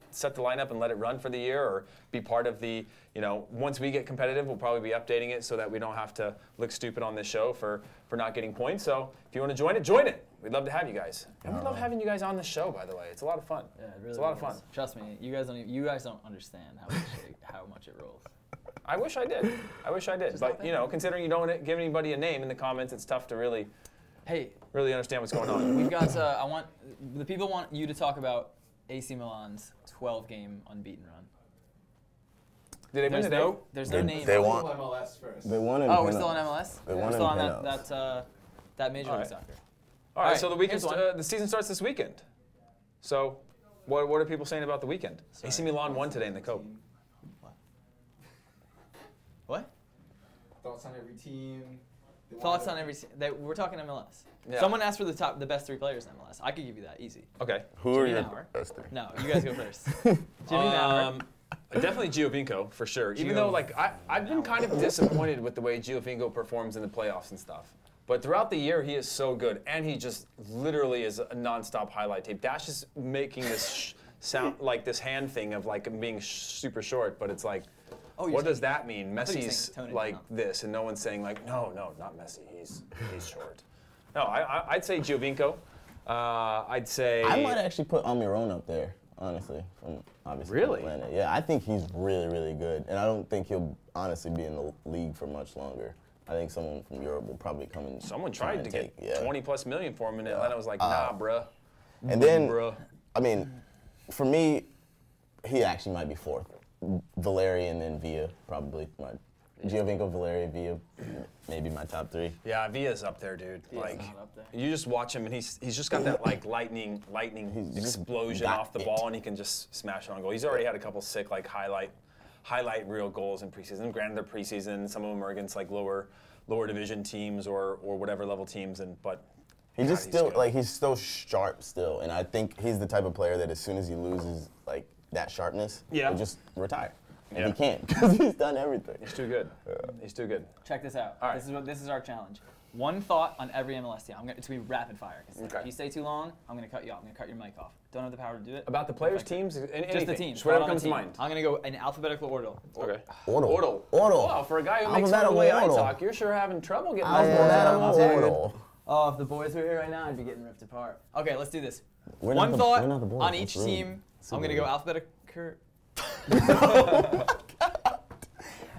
lineup and let it run for the year, or be part of the. Once we get competitive, we'll probably be updating it so that we don't have to look stupid on this show for not getting points. So if you want to join it, join it. We'd love to have you guys. And we love having you guys on the show, by the way. It's a lot of fun. Yeah, it really it's a lot of is. fun. Trust me, you guys don't understand how much it rolls. I wish I did. But considering you don't give anybody a name in the comments, it's tough to really understand what's going on. We've got. The people want you to talk about AC Milan's 12-game unbeaten run. Did they win There's today? no. There's no name. They won. MLS first. They won in Oh, we're penalties. still on MLS. They We're won still in on penalties. that Major All League right. Soccer. All right, All so right, the weekend, here's one. the season starts this weekend. So, what are people saying about the weekend? AC Milan won today in the Cope. What? Thoughts on every team. They Thoughts wanna- on every. We're talking MLS. Yeah. Someone asked for the best 3 players in MLS. I could give you that easy. Okay. Who are Jimmy your Maurer. best three? No, you guys go first. Jimmy Maurer. Definitely Giovinco for sure. Even though I've been kind of disappointed with the way Giovinco performs in the playoffs and stuff. But throughout the year, he is so good, and he just literally is a nonstop highlight tape. Dash is making this sound like this hand thing of like being super short, but it's like, Oh, you're what saying- does that mean? thought you were Messi's saying tone it like down. this, and no one's saying like, no, not Messi. He's short. No, I'd say Giovinco. I'd say. I might actually put Almiron up there, honestly, from obviously Really? Atlanta. Yeah, I think he's really, really good, and I don't think he'll honestly be in the league for much longer. I think someone from Europe will probably come in. Someone tried to get yeah. 20+ million for him, and Atlanta was like, nah, bruh. And then, Bruh. I mean, for me, he actually might be 4th. Valeri and then Villa, probably. Giovinco, Valeri, Villa, maybe my top 3. Yeah, Villa's up there, dude. Like, not up there. you just watch him, and he's just got that like lightning He's just explosion got off the it. ball, and he can just smash it on goal. He's already had a couple sick like highlight real goals in preseason. Granted, they're preseason. Some of them are against like lower lower division teams or whatever level teams. But He just he's still good. like he's so sharp still, and I think he's the type of player that as soon as he loses like that sharpness, Yeah. he'll just retire. And Yeah. he can't because he's done everything. He's too good. He's too good. Check this out. All right. This is our challenge. One thought on every MLS team. It's gonna be rapid fire. 'Cause Okay. If you stay too long, I'm gonna cut you off. I'm gonna cut your mic off. Don't have the power to do it. About the players, Perfect. teams, anything. Just the teams. Just whatever Thought on comes the to team. mind. I'm gonna go in alphabetical order. Okay. Ordo. Wow, for a guy who makes fun of the way I talk, you're sure having trouble getting those words out. Ordo. Oh, if the boys were here right now, I'd be getting ripped apart. Okay, let's do this. We're One not the- thought we're not the boys, on that's each rude. team. Super I'm gonna rude. go alphabetical order.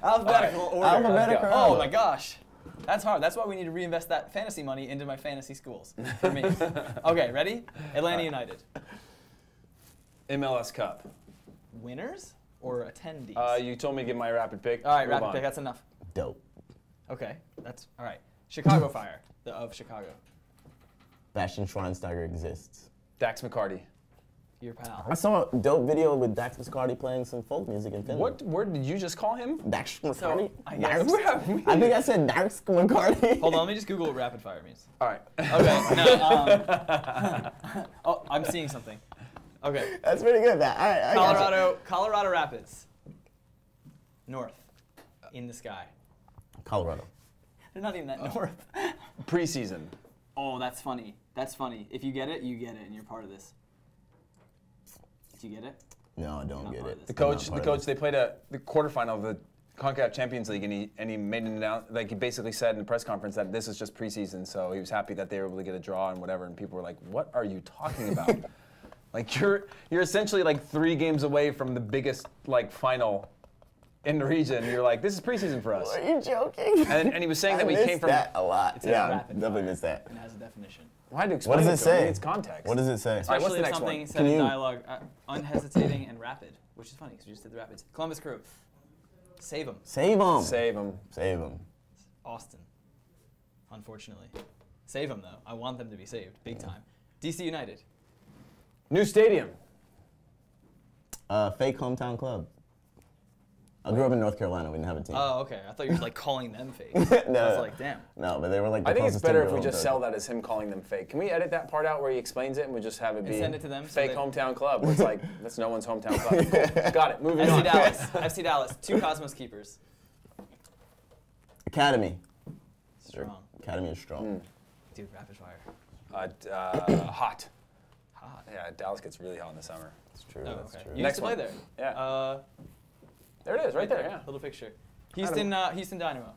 Alphabetical. Oh my gosh. That's hard. That's why we need to reinvest that fantasy money into my fantasy schools for me. Okay, ready? Atlanta United. MLS Cup. Winners or attendees? You told me to give my rapid pick. All right, Move rapid on. pick. That's enough. Dope. Okay, that's all right. Chicago Fire, of Chicago. Bastian Schweinsteiger exists. Dax McCarty. Your pal. I saw a dope video with Dax Muscardi playing some folk music in Finland. What word did you just call him? Dax Muscardi? I Dax? guess- I think I said Dax Muscardi. Hold on, let me just Google what rapid fire means. All right. Okay, no. Oh, I'm seeing something. Okay. That's pretty good. That. All right, I got Colorado Rapids. North. In the sky. you. Colorado. They're not even that north. Preseason. Oh, that's funny. That's funny. If you get it, and you're part of this. Do you get it? No, I don't Not get part it. of The this. coach, they played the quarterfinal of the CONCACAF Champions League, and he made an announcement, like he basically said in the press conference that this is just preseason, so he was happy that they were able to get a draw and whatever, and people were like, what are you talking about? Like you're essentially like 3 games away from the biggest like final in the region. You're like, this is preseason for us. Are you joking? And he was saying that we missed came from. that a lot. It's Yeah, I rapid definitely fire. missed that. It has a definition. Why had to What explain does it it to him? say? It's context. What does it say? All right, what's Especially the if next something one? said Can in you- dialogue, unhesitating and rapid, which is funny because we just did the rapids. Columbus Crew. Save them. Save him. Save him. Save him. Austin. Unfortunately. Save them though. I want them to be saved, big time. DC United. New stadium. Fake hometown club. I grew up in North Carolina. We didn't have a team. Oh, okay. I thought you were like calling them fake. No, I was no. like, damn. No, but they were like the I think it's closest better team if to we the just hometown. sell that as him calling them fake. Can we edit that part out where he explains it and we just have it be send it to them so fake they- hometown club? It's like, that's no one's hometown club. Cool. Got it. Moving FC on. Dallas. FC Dallas. 2 Cosmos keepers. Academy. Strong. Academy is strong. Dude, rapid fire. Hot. Hot. Yeah, Dallas gets really hot in the summer. That's true. Oh, That's okay. true. You Next used to play one. there. Yeah. There it is, right there, yeah. Little picture. Houston Dynamo.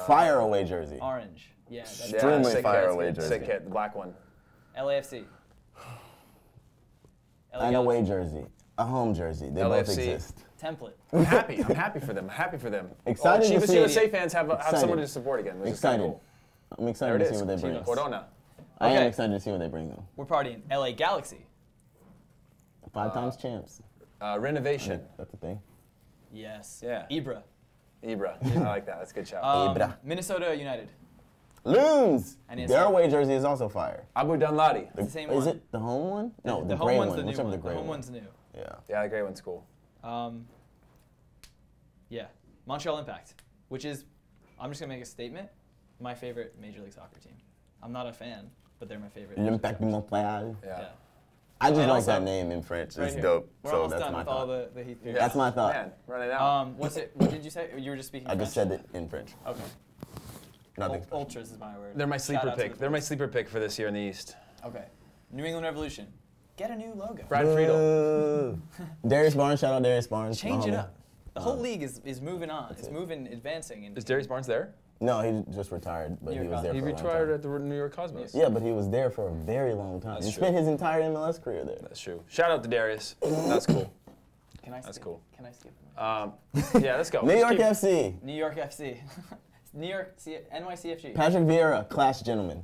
Fire away jersey. Orange. Yeah. That's Yeah, Extremely sick fire kit. away jersey. Sick kit, the black one. LAFC. An away jersey. A home jersey. They both LAFC. exist. Template. I'm happy. I'm happy for them. I'm happy for them. Excited to Chivas see USA it. fans have Excited. someone to support again, which is kinda Excited. cool. I'm There excited it to see is. what they bring us. Corona. I am Okay. excited to see what they bring though. We're partying. LA Galaxy. 5 times champs. Renovation. That's the thing. Yes. Yeah. Ibra. Ibra. I like that. That's a good shout. Ibra. Minnesota United. Loons. And it's- Their away jersey is also fire. Abu Danladi. the same Is one. it the home one? No, the the gray home one's one. the new Whichever one. the The gray home one. one's new. Yeah. Yeah, the gray one's cool. Yeah. Montreal Impact, which is, I'm just gonna make a statement. My favorite Major League Soccer team. I'm not a fan, but they're my favorite. Major League L'Impact de Soccer team. Montréal. Yeah. Yeah. I just And like also- that name in French. Right It's here. dope. We're So almost that's done my with all thought. the Heath Yeah. That's my thought. Man, run it out. What's it? What did you say? You were just speaking. I just French? said it in French. Okay. Nothing. Ultras is my word. They're my Shout sleeper out to pick. the They're my boys. sleeper pick for this year in the East. Okay. New England Revolution. Get a new logo. Brad Friedel. Boo. Darius Barnes, shout out Darius Barnes. Change my it homie. up. The whole league is moving on. It's moving, advancing. And Is Darius Barnes there? No, he just retired, but he New was there He for a long retired time. at the New York Cosmos. Yeah, but he was there for a very long time. That's He true. spent his entire MLS career there. That's true. Shout out to Darius. That's cool. Can I skip? That's cool. Can I skip? Yeah, let's go. New York Let's keep- FC. New York FC. New York NYCFG. Patrick Vieira, class gentleman.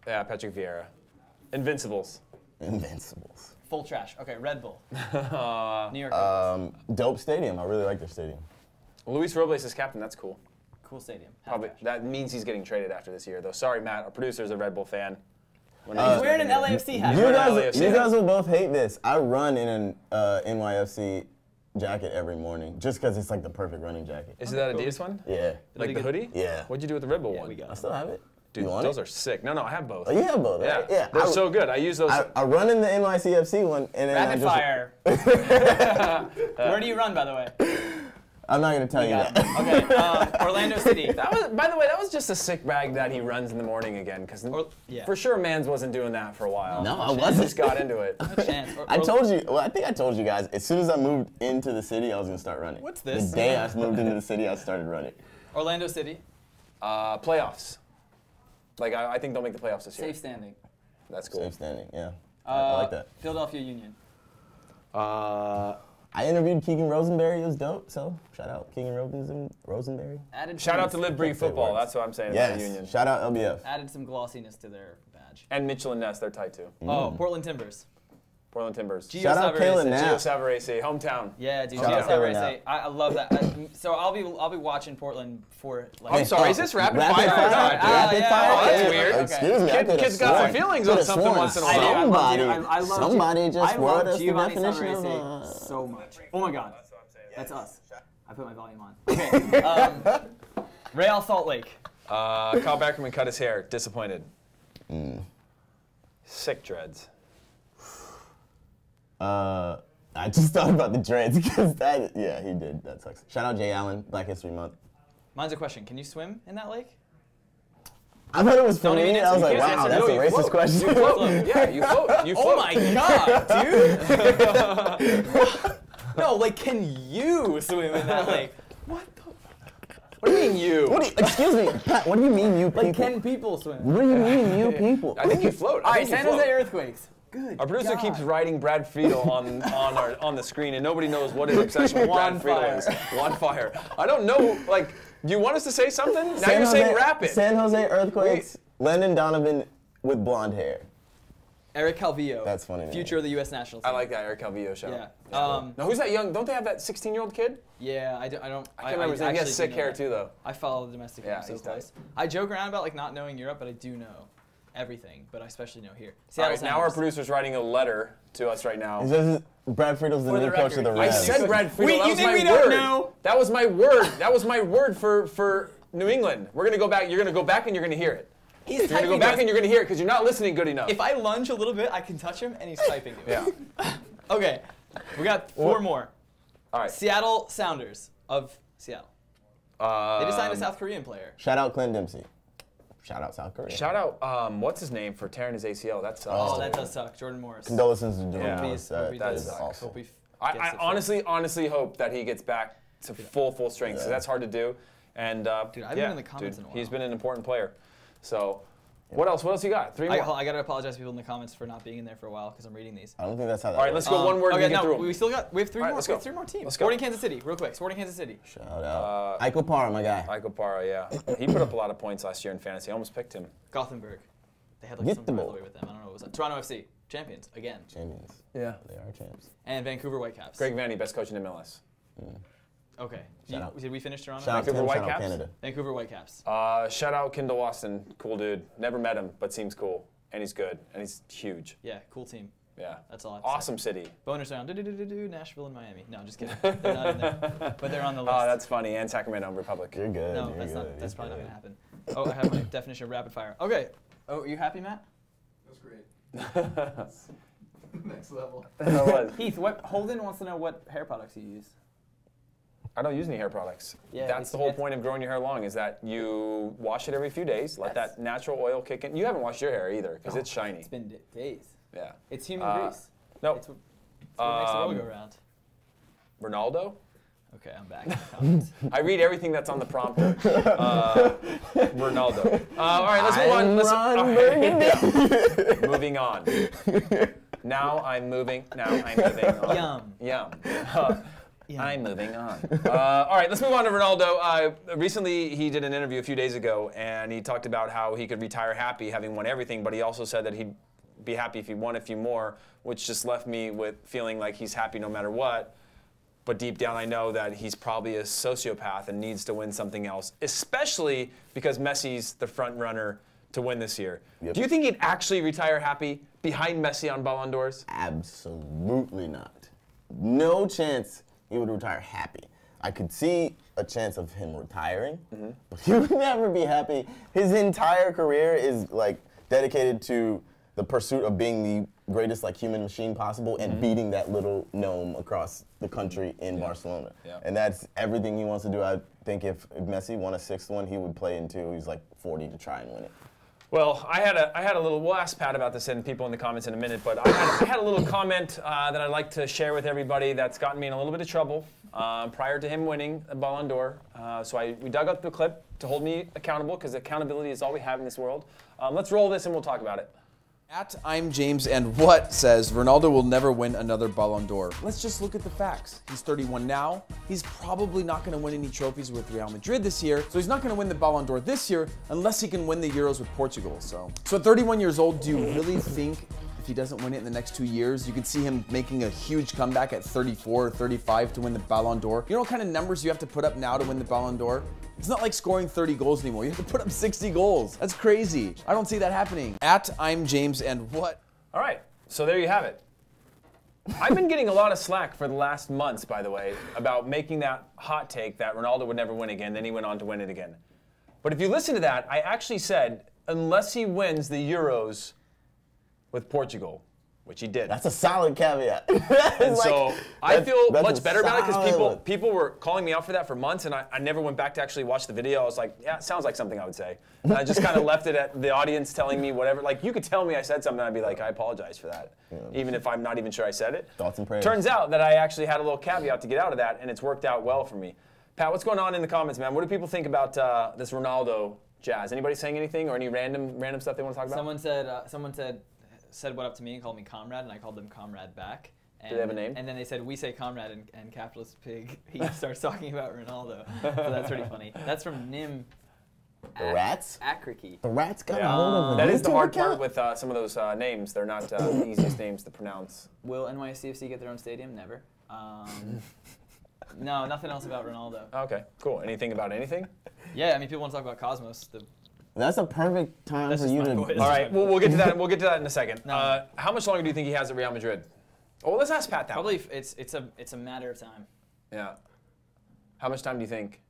Yeah, Patrick Vieira. Invincibles. Invincibles. Full trash. Okay, Red Bull. New York. Dope stadium. I really like their stadium. Luis Robles is captain. That's cool. Cool stadium. Probably that means he's getting traded after this year, though. Sorry, Matt. Our producer's a Red Bull fan. He's wearing an LAFC hat. You You're an guys, LAFC you fan. guys will both hate this. I run in an NYFC jacket every morning, just because it's like the perfect running jacket. Is it that Adidas one? Yeah. Like the hoodie? Yeah. What'd you do with the Red Bull one? we got I still have it. Dude, you want those it? are sick. No, I have both. Oh, you have both, right? Yeah. They're so good. I use those. I run in the NYCFC one, and then Rapid I just, fire. Where do you run, by the way? I'm not gonna tell you that. Okay, Orlando City. That was, by the way, that was just a sick brag that he runs in the morning again, because yeah. for sure Mans wasn't doing that for a while. No, I He wasn't. just got into it. Chance. I told you. Well, I think I told you guys. As soon as I moved into the city, I was gonna start running. What's this? The day I moved into the city, I started running. Orlando City. Playoffs. Like, I think they'll make the playoffs this year. Safe standing. That's cool. Safe standing. Yeah. I like that. Philadelphia Union. I interviewed Keegan Rosenberry. It was dope. So shout out Keegan Rosenberry. Added Shout out to some- Live Breathe Football. words. That's what I'm saying about Yes. the Union. Shout out LBF. Added some glossiness to their badge. And Mitchell and Ness, they're tight too. Oh, Portland Timbers. Portland Timbers. Gio Shout out Savarese. Kalen Knapp. Gio Savarese, hometown. Yeah, dude. Shout Gio out Kalen Savarese. Knapp. I love that. So I'll be watching Portland for like. I'm sorry, is this rapid fire or not? Rapid yeah. fire. Oh, that's weird. Excuse me. Kids got some feelings on something once in a while. Somebody just wrote us the Giovanni definition Savarese of. so much. Oh my God. That's us. I put my volume on. Okay. Real Salt Lake. Kyle Beckerman cut his hair. Disappointed. Sick dreads. I just thought about the dreads because yeah, he did. That sucks. Shout out Jay Allen, Black History Month. Mine's a question. Can you swim in that lake? I thought it was for Don't even me. answer. I was You like, can't wow, answer. that's No, a you racist float. question. You float. Yeah, you float. You float. Oh my God, dude! No, like, can you swim in that lake? What do you mean you? Excuse me, Pat. What do you mean you people? Like, can people swim? What do you mean you people? I think you float. All I right, think you San float. Jose Earthquakes. Good. Our producer God. keeps writing Brad Friedel on the screen, and nobody knows what his obsession with Brad Juan Friedel Fire. is. Juan Fire. I don't know. Like, do you want us to say something? Now San you're saying Jose- rapid. San Jose Earthquakes. Landon Donovan with blonde hair. Eric Calvillo. That's funny. Future of the U.S. national team. I like that Eric Calvillo show. Yeah. Now who's that young? Don't they have that 16-year-old kid? Yeah, I don't. I can't remember. His name. He actually has sick do know hair that. too, though. I follow the domestic Yeah, game so he's close. tight. I joke around about like not knowing Europe, but I do know everything. But I especially know here. All Seattle right, now our Sounders. producer's writing a letter to us right now. He says Brad Friedel's the For the new coach of the record, I Reds. said Brad Friedel. Wait, That you was think my we don't word. know? That was my word. That was my word for New England. We're gonna go back. You're gonna go back and you're gonna hear it. He's You're gonna go typing back us. and you're gonna hear it because you're not listening good enough. If I lunge a little bit, I can touch him, and he's typing it. Yeah. Okay, we got four more. All right. Seattle Sounders of Seattle. They just signed a South Korean player. Shout out Clint Dempsey. Shout out South Korea. Shout out, what's his name for tearing his ACL? That sucks. Oh, that does suck. Jordan Morris. Condolences to Jordan Yeah. Morris. Hope he That does. is awesome. Hope he I gets it honestly hope that he gets back to full strength. So that's hard to do. And Dude, I haven't been in the comments in a while. He's been an important player. So, what else? What else you got? Three more. I gotta apologize to people in the comments for not being in there for a while because I'm reading these. I don't think that's how that All right, let's go one word Okay, and get no, through 'em. we have three All right, more. let's We go. have three more teams. Let's go. Sporting Kansas City, real quick. Sporting Kansas City. Shout out. Ike Opara, my guy. Ike Opara, yeah. He put up a lot of points last year in fantasy. I almost picked him. Gothenburg. They had like Get some the ball. rivalry with them. I don't know what was that. Toronto FC, champions again, Champions. Yeah. They are champs. and Vancouver Whitecaps. Greg Vanny, best coach in MLS. Okay. Shout out. Did we finish Toronto? Shout out Vancouver Tim, shout out Whitecaps? Canada. Vancouver Whitecaps. Shout out Kendall Waston. Cool dude. Never met him, but seems cool. And he's good. And he's huge. Yeah, cool team. Yeah. That's all I have to say. Awesome city. Bonus round. Nashville and Miami. No, just kidding. They're not in there, but they're on the list. Oh, that's funny. And Sacramento Republic. You're good. No, you're that's good. not. That's You're probably not good. gonna happen. Oh, I have my definition of rapid fire. Okay. Oh, are you happy, Matt? That was great. Next level. That was. Heath, what Holden wants to know what hair products you use. I don't use any hair products. Yeah, That's the whole point of growing your hair long is that you wash it every few days, let that natural oil kick in. You haven't washed your hair either because it's shiny. It's been days. Yeah. It's human grease. No. It's what makes the world go round. Ronaldo? Okay, I'm back. Comments. I read everything that's on the prompter. Ronaldo. All right, let's move on. Moving on. Now I'm moving on. Yum. I'm moving on. All right, let's move on to Ronaldo. Recently, he did an interview a few days ago, and he talked about how he could retire happy, having won everything, but he also said that he'd be happy if he won a few more, which just left me with feeling like he's happy no matter what. But deep down, I know that he's probably a sociopath and needs to win something else, especially because Messi's the front runner to win this year. Yep. Do you think he'd actually retire happy behind Messi on Ballon d'Ors? Absolutely not. No chance he would retire happy. I could see a chance of him retiring, but he would never be happy. His entire career is like dedicated to the pursuit of being the greatest like human machine possible and beating that little gnome across the country in Barcelona. Yeah. And that's everything he wants to do. I think if Messi won a sixth one, he would play until he's like 40 to try and win it. Well, I had a little. We'll ask Pat about this and people in the comments in a minute. But I had a little comment that I'd like to share with everybody that's gotten me in a little bit of trouble prior to him winning a Ballon d'Or. So we dug up the clip to hold me accountable because accountability is all we have in this world. Let's roll this and we'll talk about it. At I'm James and what says Ronaldo will never win another Ballon d'Or. Let's just look at the facts. He's 31 now. He's probably not going to win any trophies with Real Madrid this year. So he's not going to win the Ballon d'Or this year unless he can win the Euros with Portugal. So at 31 years old, do you really think if he doesn't win it in the next 2 years, you could see him making a huge comeback at 34 or 35 to win the Ballon d'Or? You know what kind of numbers you have to put up now to win the Ballon d'Or? It's not like scoring 30 goals anymore. You have to put up 60 goals. That's crazy. I don't see that happening. At I'm James and what? All right, so there you have it. I've been getting a lot of slack for the last months, by the way, about making that hot take that Ronaldo would never win again, then he went on to win it again. But if you listen to that, I actually said, unless he wins the Euros with Portugal, which he did. That's a solid caveat. And so I feel much better about it because solid. people were calling me out for that for months, and I never went back to actually watch the video. I was like, yeah, it sounds like something I would say. And I just kind of left it at the audience telling me whatever. Like, you could tell me I said something, and I'd be like, I apologize for that, even if I'm not even sure I said it. Thoughts and prayers. Turns out that I actually had a little caveat to get out of that, and it's worked out well for me. Pat, what's going on in the comments, man? What do people think about this Ronaldo jazz? Anybody saying anything or any random stuff they want to talk about? Someone said what up to me and called me comrade, and I called them comrade back. And, do they have a name? And then they said, we say comrade, and capitalist pig, he starts talking about Ronaldo. So that's pretty funny. That's from Nim. The Rats? Akriki. The Rats got a hold of it. That is the hard part with some of those names. They're not the easiest names to pronounce. Will NYCFC get their own stadium? Never. No, nothing else about Ronaldo. Okay, cool. Anything about anything? Yeah, I mean, people want to talk about Cosmos. That's a perfect time That's for just you my to. voice. All right, we'll get to that. We'll get to that in a second. No. How much longer do you think he has at Real Madrid? Well, let's ask Pat that. Probably it's a matter of time. Yeah. How much time do you think?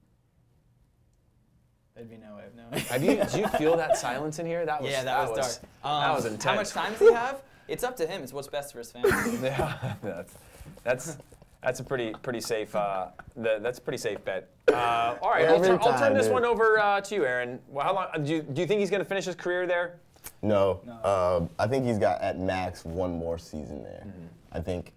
There'd be no way of knowing. Did you feel that silence in here? That was Yeah, that was dark. That was intense. How much time does he have? It's up to him. It's what's best for his family. Yeah, that's a pretty safe. That's a pretty safe bet. All right, I'll turn this one over to you, Aaron. Well, how long do you think he's going to finish his career there? No. I think he's got at max one more season there. I think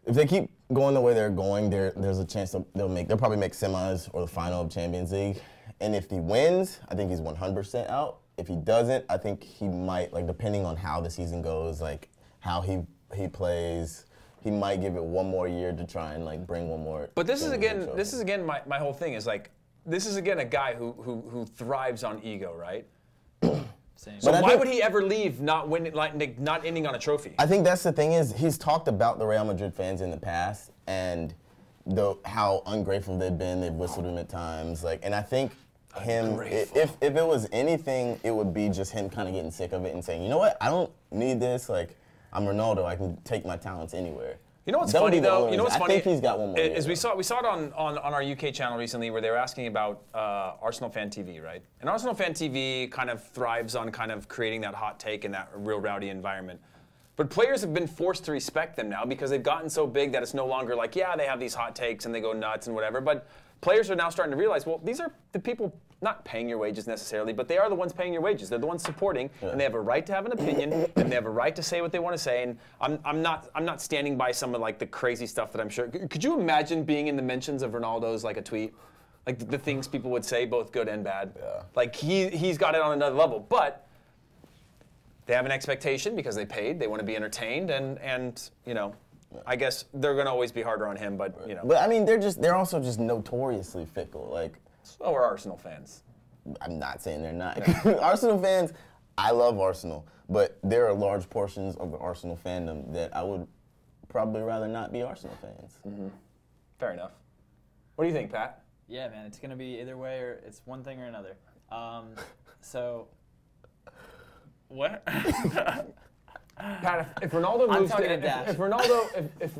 if they keep going the way they're going, there's a chance they'll probably make semis or the final of Champions League. And if he wins, I think he's 100% out. If he doesn't, I think he might, like, depending on how the season goes, like how he plays, he might give it one more year to try and like bring one more. But this is again my whole thing is like, this is again a guy who thrives on ego, right? Same. So why would he ever leave not winning, like not ending on a trophy? I think that's the thing is he's talked about the Real Madrid fans in the past and how ungrateful they've been. They've whistled him at times, like, and I think if it was anything, it would be just him kind of getting sick of it and saying, you know what, I don't need this. Like, I'm Ronaldo. I can take my talents anywhere. You know what's funny though? You know what's funny? I think he's got one more. Is we saw it on our UK channel recently where they were asking about Arsenal Fan TV, right? And Arsenal Fan TV kind of thrives on kind of creating that hot take and that real rowdy environment. But players have been forced to respect them now because they've gotten so big that it's no longer like, yeah, they have these hot takes and they go nuts and whatever. But players are now starting to realize, well, these are the people not paying your wages necessarily, but they are the ones paying your wages. They're the ones supporting, and they have a right to have an opinion, and they have a right to say what they want to say. And I'm not standing by some of like the crazy stuff that I'm sure. Could you imagine being in the mentions of Ronaldo's like a tweet, like the things people would say, both good and bad? Yeah. Like he's got it on another level, but they have an expectation because they paid. They want to be entertained, and you know. I guess they're going to always be harder on him, but you know. But I mean, they're also just notoriously fickle. Like, so are Arsenal fans. I'm not saying they're not. Arsenal fans, I love Arsenal, but there are large portions of the Arsenal fandom that I would probably rather not be Arsenal fans. Mm-hmm. Fair enough. What do you think, Pat? Yeah, man, it's gonna be either way, or it's one thing or another. So, what? Pat, if Ronaldo I'm moves talking to to Dash. if Ronaldo, if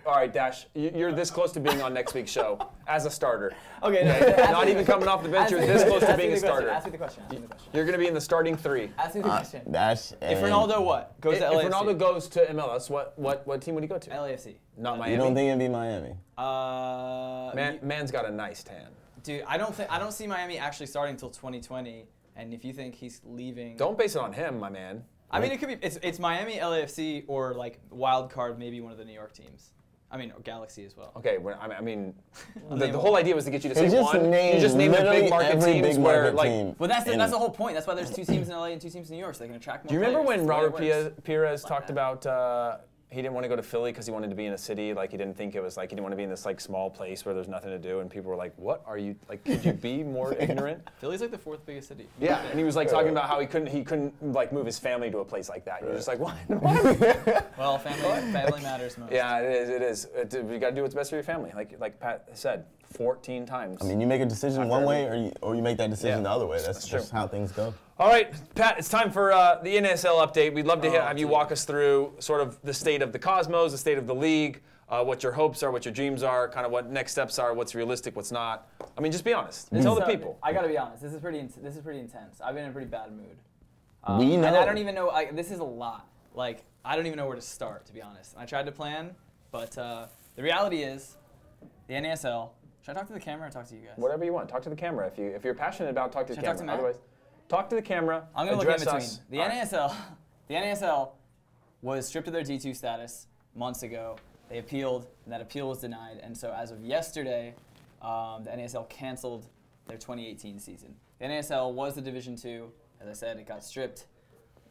all right, Dash, you're this close to being on next week's show as a starter. Okay, no, Not even coming off the bench, you're this close to being a starter. Ask me the question. You're going to be in the starting 3. Ask me the question. Dash. If Ronaldo what? Goes If to LAFC. Ronaldo goes to MLS, what team would he go to? LAFC. Not Miami. You don't think it'd be Miami? Man's got a nice tan. Dude, I don't see Miami actually starting until 2020. And if you think he's leaving, Don't base it on him, my man. I mean, it could be. It's Miami, LAFC, or like wild card, maybe one of the New York teams. I mean, or Galaxy as well. Okay, I mean, the whole idea was to get you to say He just one. named You just named the literally big market every teams big where, market like, team. But that's And- the whole point. That's why there's 2 teams in LA and 2 teams in New York, so they can attract more. Do you remember players. when That's the way Robert it works. Perez talked about he didn't want to go to Philly because he wanted to be in a city, like he didn't think it was like he didn't want to be in this like small place where there's nothing to do, and people were like, "What are you like? Could you be more ignorant?" Philly's like the 4th biggest city. Yeah, and he was like talking about how he couldn't like move his family to a place like that. You're just like, what? Well, family matters most. Yeah, it is. You got to do what's best for your family, like Pat said 14 times. I mean, you make a decision one way, or you make that decision Yeah. the other way. That's That's true. just how things go. All right, Pat, it's time for the NASL update. We'd love to have you walk us through sort of the state of the Cosmos, the state of the league, what your hopes are, what your dreams are, kind of what next steps are, what's realistic, what's not. I mean, just be honest. Tell the people. I gotta be honest. This is pretty intense. I've been in a pretty bad mood. We know. And I don't even know. This is a lot. Like, I don't even know where to start, to be honest. I tried to plan, but the reality is, the NASL. Should I talk to the camera or talk to you guys? Whatever you want. Talk to the camera. If you're passionate about, talk to the Should I talk camera. to Matt? Otherwise, talk to the camera. I'm gonna look in address between. us. The All right. NASL was stripped of their D2 status months ago. They appealed, and that appeal was denied. And so as of yesterday, the NASL canceled their 2018 season. The NASL was the Division 2. As I said, it got stripped.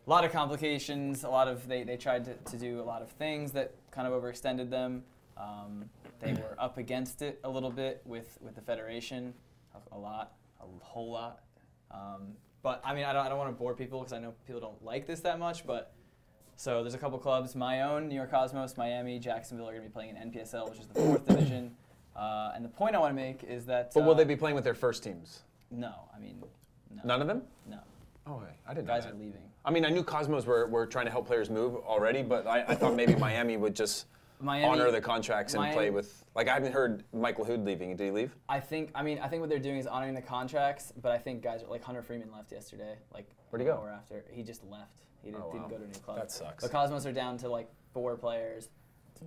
A lot of complications. They tried to do a lot of things that kind of overextended them. They were up against it a little bit with the federation, a whole lot. But I mean, I don't want to bore people because I know people don't like this that much. But so there's a couple clubs, my own, New York Cosmos, Miami, Jacksonville are going to be playing in NPSL, which is the 4th division. And the point I want to make is that. But will they be playing with their first teams? No, I mean, no. None of them? No. Oh, okay. I didn't know Guys that. are leaving. I mean, I knew Cosmos were trying to help players move already, but I thought maybe Miami would just honor the contracts and play with. Like, I haven't heard Michael Hood leaving. Did he leave? I think what they're doing is honoring the contracts, but I think guys like Hunter Freeman left yesterday. Like, where'd he go? An hour after. He just left. He didn't go to a new club. That sucks. The Cosmos are down to like 4 players.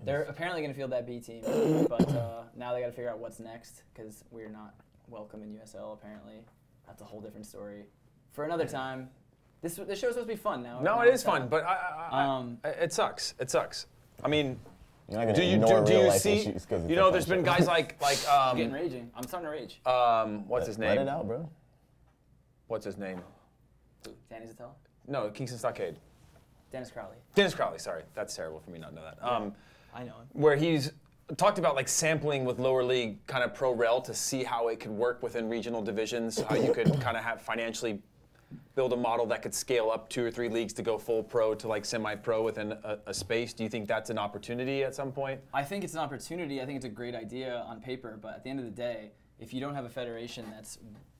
They're apparently going to field that B team, but now they got to figure out what's next because we're not welcome in USL apparently. That's a whole different story. For another time. This show's supposed to be fun now. No, it is fun, but it sucks. It sucks. I mean, You're not gonna do you ignore real you life see? issues 'cause it's You know, a there's been contract. guys like I'm getting raging. I'm starting to rage. what's his name? Let it out, bro. What's his name? Danny Zattel? No, Kingston Stockade. Dennis Crowley. Dennis Crowley. Sorry, that's terrible for me not to know that. I know him. Where he's talked about like sampling with lower league kind of pro rel to see how it could work within regional divisions, how you could kind of have financially build a model that could scale up 2 or 3 leagues to go full pro to like semi-pro within a space. Do you think that's an opportunity at some point? I think it's an opportunity. I think it's a great idea on paper, but at the end of the day, if you don't have a federation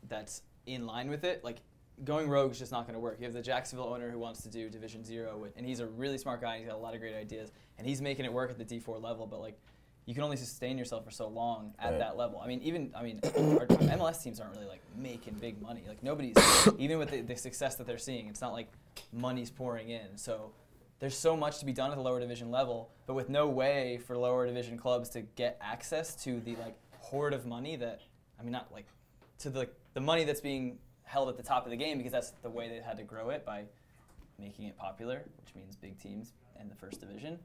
that's in line with it, like going rogue is just not going to work. You have the Jacksonville owner who wants to do Division 0, and he's a really smart guy. And he's got a lot of great ideas, and he's making it work at the D4 level. But like, you can only sustain yourself for so long at that level. I mean, our MLS teams aren't really like making big money. Like nobody's, even with the success that they're seeing, it's not like money's pouring in. So there's so much to be done at the lower division level, but with no way for lower division clubs to get access to the like hoard of money that, I mean, not like to the money that's being held at the top of the game, because that's the way they had to grow it, by making it popular, which means big teams in the first division.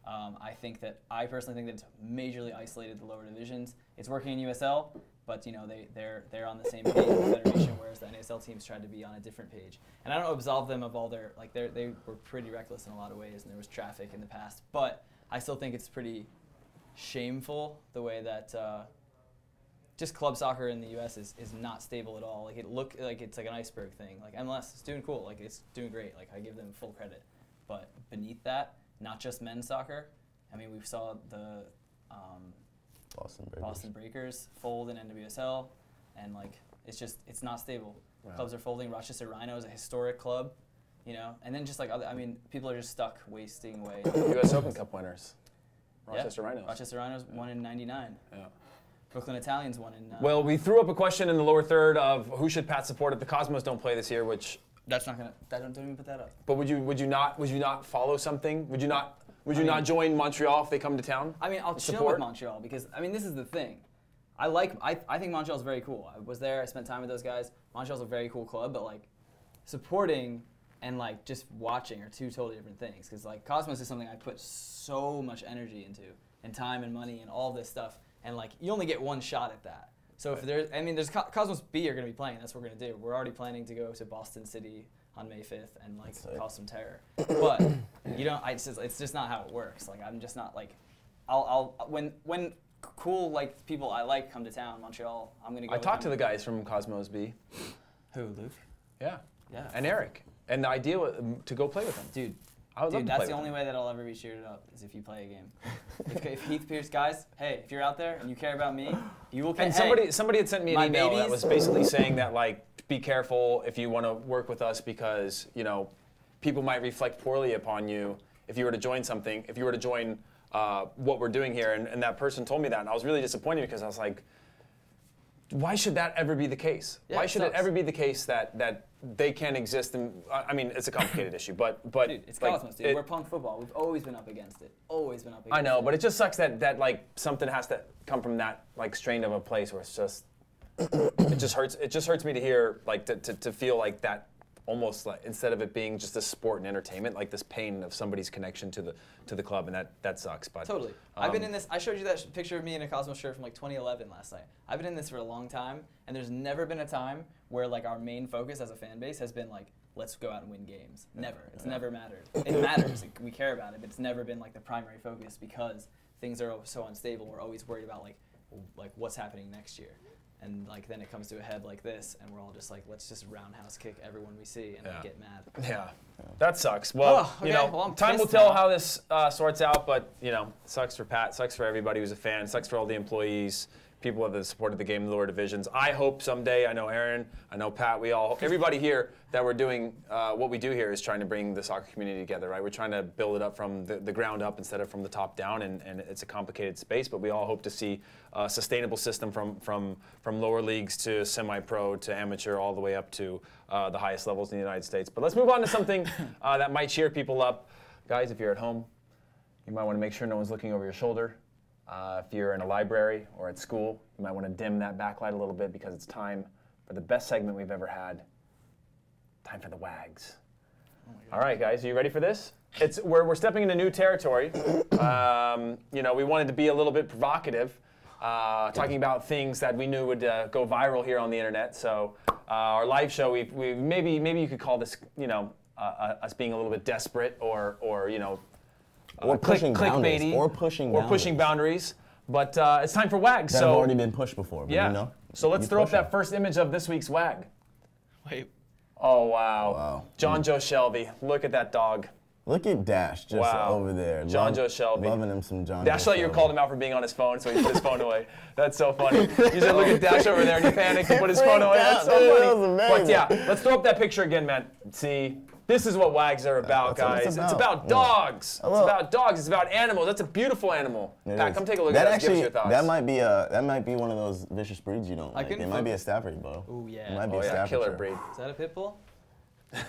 I personally think that it's majorly isolated the lower divisions. It's working in USL, but you know they're on the same page with the federation, whereas the NASL teams tried to be on a different page. And I don't absolve them of all their they were pretty reckless in a lot of ways, and there was traffic in the past. But I still think it's pretty shameful the way that just club soccer in the U.S. is not stable at all. Like it's like an iceberg thing. Like MLS is doing cool, like it's doing great. Like I give them full credit, but beneath that, not just men's soccer. I mean, we saw the Boston Breakers fold in NWSL, and like it's not stable. Wow. Clubs are folding. Rochester Rhino is a historic club. you know, and then just like other, I mean, people are just stuck wasting away. U.S. Open Cup winners. Rochester Rhinos. Rochester Rhinos won in '99. Yeah. Brooklyn Italians won in. Well, we threw up a question in the lower third of who should Pat support if the Cosmos don't play this year, which. That's not gonna. Don't even put that up. But would you not follow something? Would you not join Montreal if they come to town? I mean, I'll chill support? with Montreal because I mean this is the thing. I think Montreal's very cool. I was there. I spent time with those guys. Montreal's a very cool club, but like supporting and like just watching are two totally different things. Because like Cosmos is something I put so much energy into, and time and money and all this stuff, and like you only get one shot at that. So if there's Cosmos B are going to be playing. That's what we're going to do. We're already planning to go to Boston City on May 5th and like cause some terror. But it's just not how it works. Like I'm just not like, when cool like people I like come to town, Montreal, I'm going to go. I talked to the guys from Cosmos B. Who, Luke? Yeah. Yeah. And Eric. And the idea was to go play with them. Dude. I would love to that's play the with only them. way that I'll ever be cheered up is if you play a game. if Heath Pierce, guys, hey, if you're out there and you care about me, you will. And somebody had sent me an my email that babies- was basically saying that like, be careful if you want to work with us because you know, people might reflect poorly upon you if you were to join something. If you were to join what we're doing here, and that person told me that, and I was really disappointed because I was like, why should that ever be the case? Yeah, why should it sucks. ever be the case that they can't exist? And I mean, it's a complicated issue, but Dude, it's like, Cosmos, dude. We're punk football. We've always been up against it. Always been up against it. I know, but it just sucks that like something has to come from that like strain of a place where it's just it just hurts. It just hurts me to hear like to feel like that almost like instead of it being just a sport and entertainment, like this pain of somebody's connection to the club, and that sucks. But Totally. I've been in this. I showed you that picture of me in a Cosmos shirt from like 2011 last night. I've been in this for a long time, and there's never been a time where like our main focus as a fan base has been like, let's go out and win games. Never. It's never mattered. It matters. Like, we care about it, but it's never been like the primary focus because things are so unstable. We're always worried about like what's happening next year. And like then it comes to a head like this, and we're all just like, let's just roundhouse kick everyone we see and like, get mad. Yeah, that sucks. Well, okay. you know, Well, I'm time will pissed tell now. how this sorts out. But you know, sucks for Pat, sucks for everybody who's a fan, sucks for all the employees, people that have supported the game in the lower divisions. I hope someday, I know Aaron, I know Pat, everybody here that we're doing what we do here is trying to bring the soccer community together, right? We're trying to build it up from the ground up instead of from the top down, and it's a complicated space, but we all hope to see a sustainable system from lower leagues to semi-pro to amateur all the way up to the highest levels in the United States. But let's move on to something that might cheer people up. Guys, if you're at home, you might want to make sure no one's looking over your shoulder. If you're in a library or at school, you might want to dim that backlight a little bit because it's time for the best segment we've ever had. Time for the WAGs. All right, guys, are you ready for this? We're stepping into new territory. You know, we wanted to be a little bit provocative, talking about things that we knew would go viral here on the internet. So our live show, we maybe you could call this, you know, us being a little bit desperate or you know. Or pushing boundaries. Clickbaity, Or pushing boundaries. But it's time for WAGs. That have already been pushed before, but yeah. you know. So let's you throw up push that them. first image of this week's WAG. Wait. Oh, wow. Wow. John Joe Shelby. Look at that dog. Look at Dash just Wow. over there. John Joe Shelby. Loving him some John Dash Joe thought you Shelby. called him out for being on his phone, so he put his phone away. That's so funny. You said, look at Dash over there, and he panicked and put his phone away. That's so Freaked out, dude. funny. That was But yeah, amazing. let's throw up that picture again, man. See, this is what WAGs are about, That's what guys. it's It's about. about Yeah. dogs. It's Hello. about dogs. It's about animals. That's a beautiful animal. It Pat, is. come take a look That at this. Give us actually, your thoughts. that might be one of those vicious breeds you don't like. couldn't It might be a focus. Stafford, bro. Ooh, yeah. It might be Oh, a yeah, Stafford. killer breed. Is that a pit bull?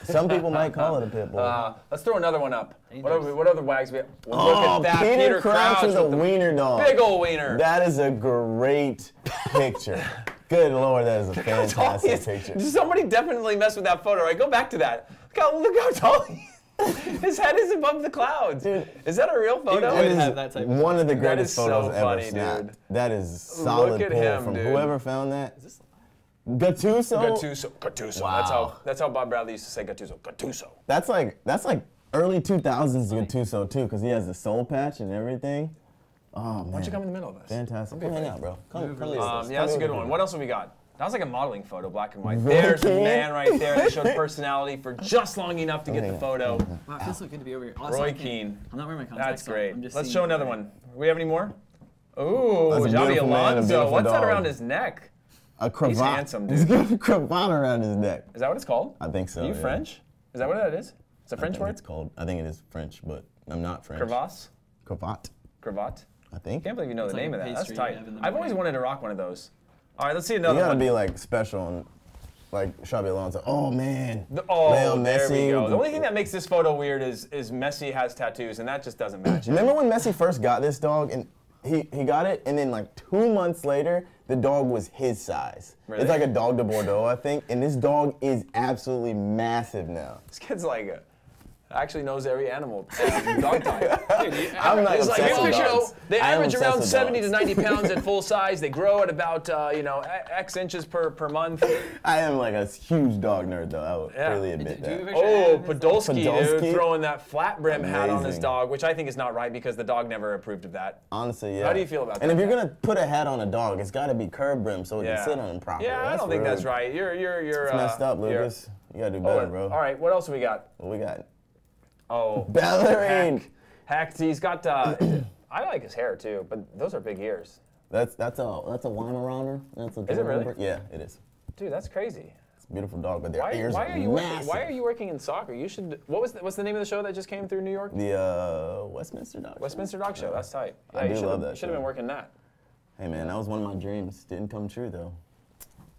Some people might call it a pit bull. Let's throw another one up. Dangerous. What other WAGs we have? Well, Oh, look at that. Peter Crouch with a the wiener dog. big old wiener. That is a great picture. Good Lord, that is a fantastic picture. Somebody definitely messed with that photo, right? Go back to that. Look how tall he is. His head is above the clouds. Dude. Is that a real photo? That have is that type of one of the That greatest is so photos ever funny, snapped. dude. That is solid at pull him, from dude. whoever found that. Is this? Gattuso. Gattuso. Wow. That's how Bob Bradley used to say Gattuso. Gattuso. That's like early 2000s Gattuso too, because he has the soul patch and everything. Oh man. Why don't you come in the middle of this? Fantastic. Come hang out, bro. Come lead us. Yeah, that's a good one. What else have we got? That was like a modeling photo, black and white. There's a man right there that showed personality for just long enough to get the photo. Wow, it feels so good to be over here. Roy Keane. I'm not wearing my contacts. That's great. I'm just Let's seeing show you. another one. We have any more? Ooh, That's a Javi beautiful man, a Alonso. beautiful What's that dog. around his neck? A cravat. handsome, dude. He's got a cravat around his neck. Is that what it's called? I think so. Are you yeah. French? Is that what that is? It's a French word? It's called. I think it is French, but I'm not French. Crevasse? Cravat. Cravat? I think. Can't believe you know the like name a of that. That's pastry tight. you have in the I've always morning. wanted to rock one of those. All right, let's see You another gotta one. be like special and like Xabi Alonso. Oh man. Oh, Leo there we Messi. go. The only thing that makes this photo weird is Messi has tattoos, and that just doesn't match. Remember when Messi first got this dog and he got it, and then like 2 months later, the dog was his size. Really? It's like a dog de Bordeaux, I think, and this dog is absolutely massive now. This kid's like actually knows every animal dog type. I'm not It's like, obsessed here's a with picture, dogs. they I am average obsessed around with 70 to dogs. 90 pounds at full size. They grow at about, X inches per month. I am like a huge dog nerd, though. I will Yeah. really admit Do you that. ever Oh, have his- Podolski, dude, Podolski? throwing that flat brim hat on his Amazing. dog, which I think is not right because the dog never approved of that. Honestly, yeah. How do you feel about And that? if you're gonna put a hat on a dog, it's got to be curb brim so it Yeah. can sit on him properly. Yeah, I don't think that's rude. right. You're It's messed up, you're- Lucas. You gotta do better, Oh, bro. all right, what else we got? What we got? Oh, Bellerin. Heck, he's got. I like his hair too, but those are big ears, That's a Weimaranner. That's a Is it really? German- Yeah, it is. dude. That's crazy. It's a beautiful dog, but their Why ears are are you massive. why are you working in soccer? You should. What's the name of the show that just came through New York? The Westminster Dog. Westminster Dog Show. That's tight. Yeah, I you do should've- love that You should have show. been working that. Hey man, that was one of my dreams. Didn't come true though.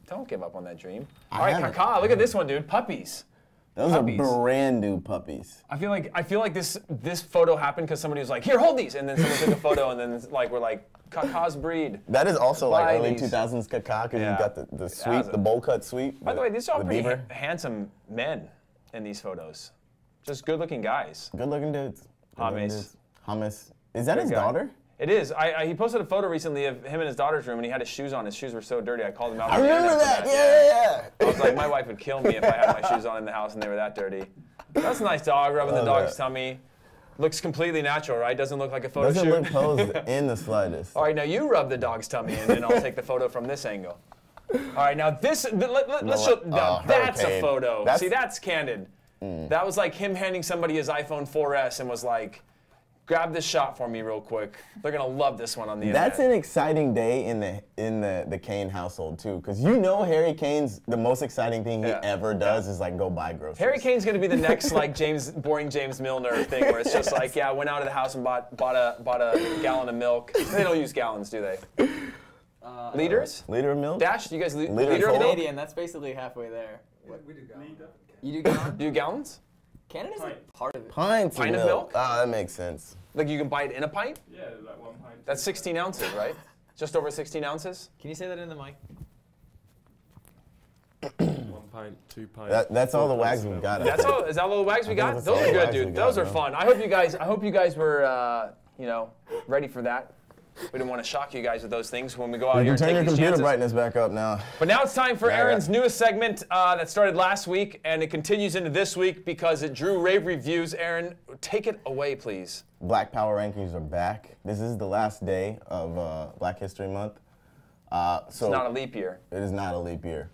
Don't give up on that dream. I All right, haven't. Kaká. Look at this one, dude. Puppies. Those Puppies. are brand new puppies. I feel like this photo happened because somebody was like, "Here, hold these," and then someone took a photo, and then it's like we're like, "Kaká's breed." That is also like Buy early these. 2000s Kaká because Yeah. you got the sweep, That's the bowl cut sweep. By the way, these are all the pretty beaver. handsome men in these photos. Just good-looking guys. Good looking dudes. Good-looking Hummus. dudes. Hummus. Is that Good his guy. daughter? It is. He posted a photo recently of him in his daughter's room, and he had his shoes on. His shoes were so dirty, I called him out. I on the remember internet for that. Yeah. I was like, my wife would kill me if I had my shoes on in the house and they were that dirty. That's a nice dog, rubbing the Love dog's that. tummy. Looks completely natural, right? Doesn't look like a photo Doesn't shoot. look posed in the slightest. All right, now you rub the dog's tummy, and then I'll take the photo from this angle. All right, now let's show. Now that's a Hurricane. photo. That's- See, that's candid. That was like him handing somebody his iPhone 4S and was like, "Grab this shot for me real quick." They're gonna love this one on the That's internet. an exciting day in the Kane household too, because you know Harry Kane's the most exciting thing he Yeah. ever does is like go buy groceries. Harry Kane's gonna be the next like boring James Milner thing, where it's just like, yeah, I went out of the house and bought a gallon of milk. They don't use gallons, do they? Liters? Liter of milk. Dash? Do you guys Liter liter of Coke? milk? Canadian, that's basically halfway there. We do go. You do gallon? Do you gallons? Canada's like part of it. Pints Pint of of milk. milk? Ah, that makes sense. Like you can buy it in a pint? Yeah, like 1 pint. That's 16 ounces, right? Just over 16 ounces? Can you say that in the mic? 1 pint, 2 pints. That's all the 4 wags pints of we've milk. got. That's all. Is that all the wags we got? that's Those all are the good, wags we dude. got, Those are bro. fun. I hope you guys were, ready for that. We didn't want to shock you guys with those things when we go out You here can and turn your take these computer chances. brightness back up now. But now it's time for Yeah, Aaron's yeah. newest segment that started last week, and it continues into this week because it drew rave reviews. Aaron, take it away, please. Black Power rankings are back. This is the last day of Black History Month. So It's not a leap year. It is not a leap year.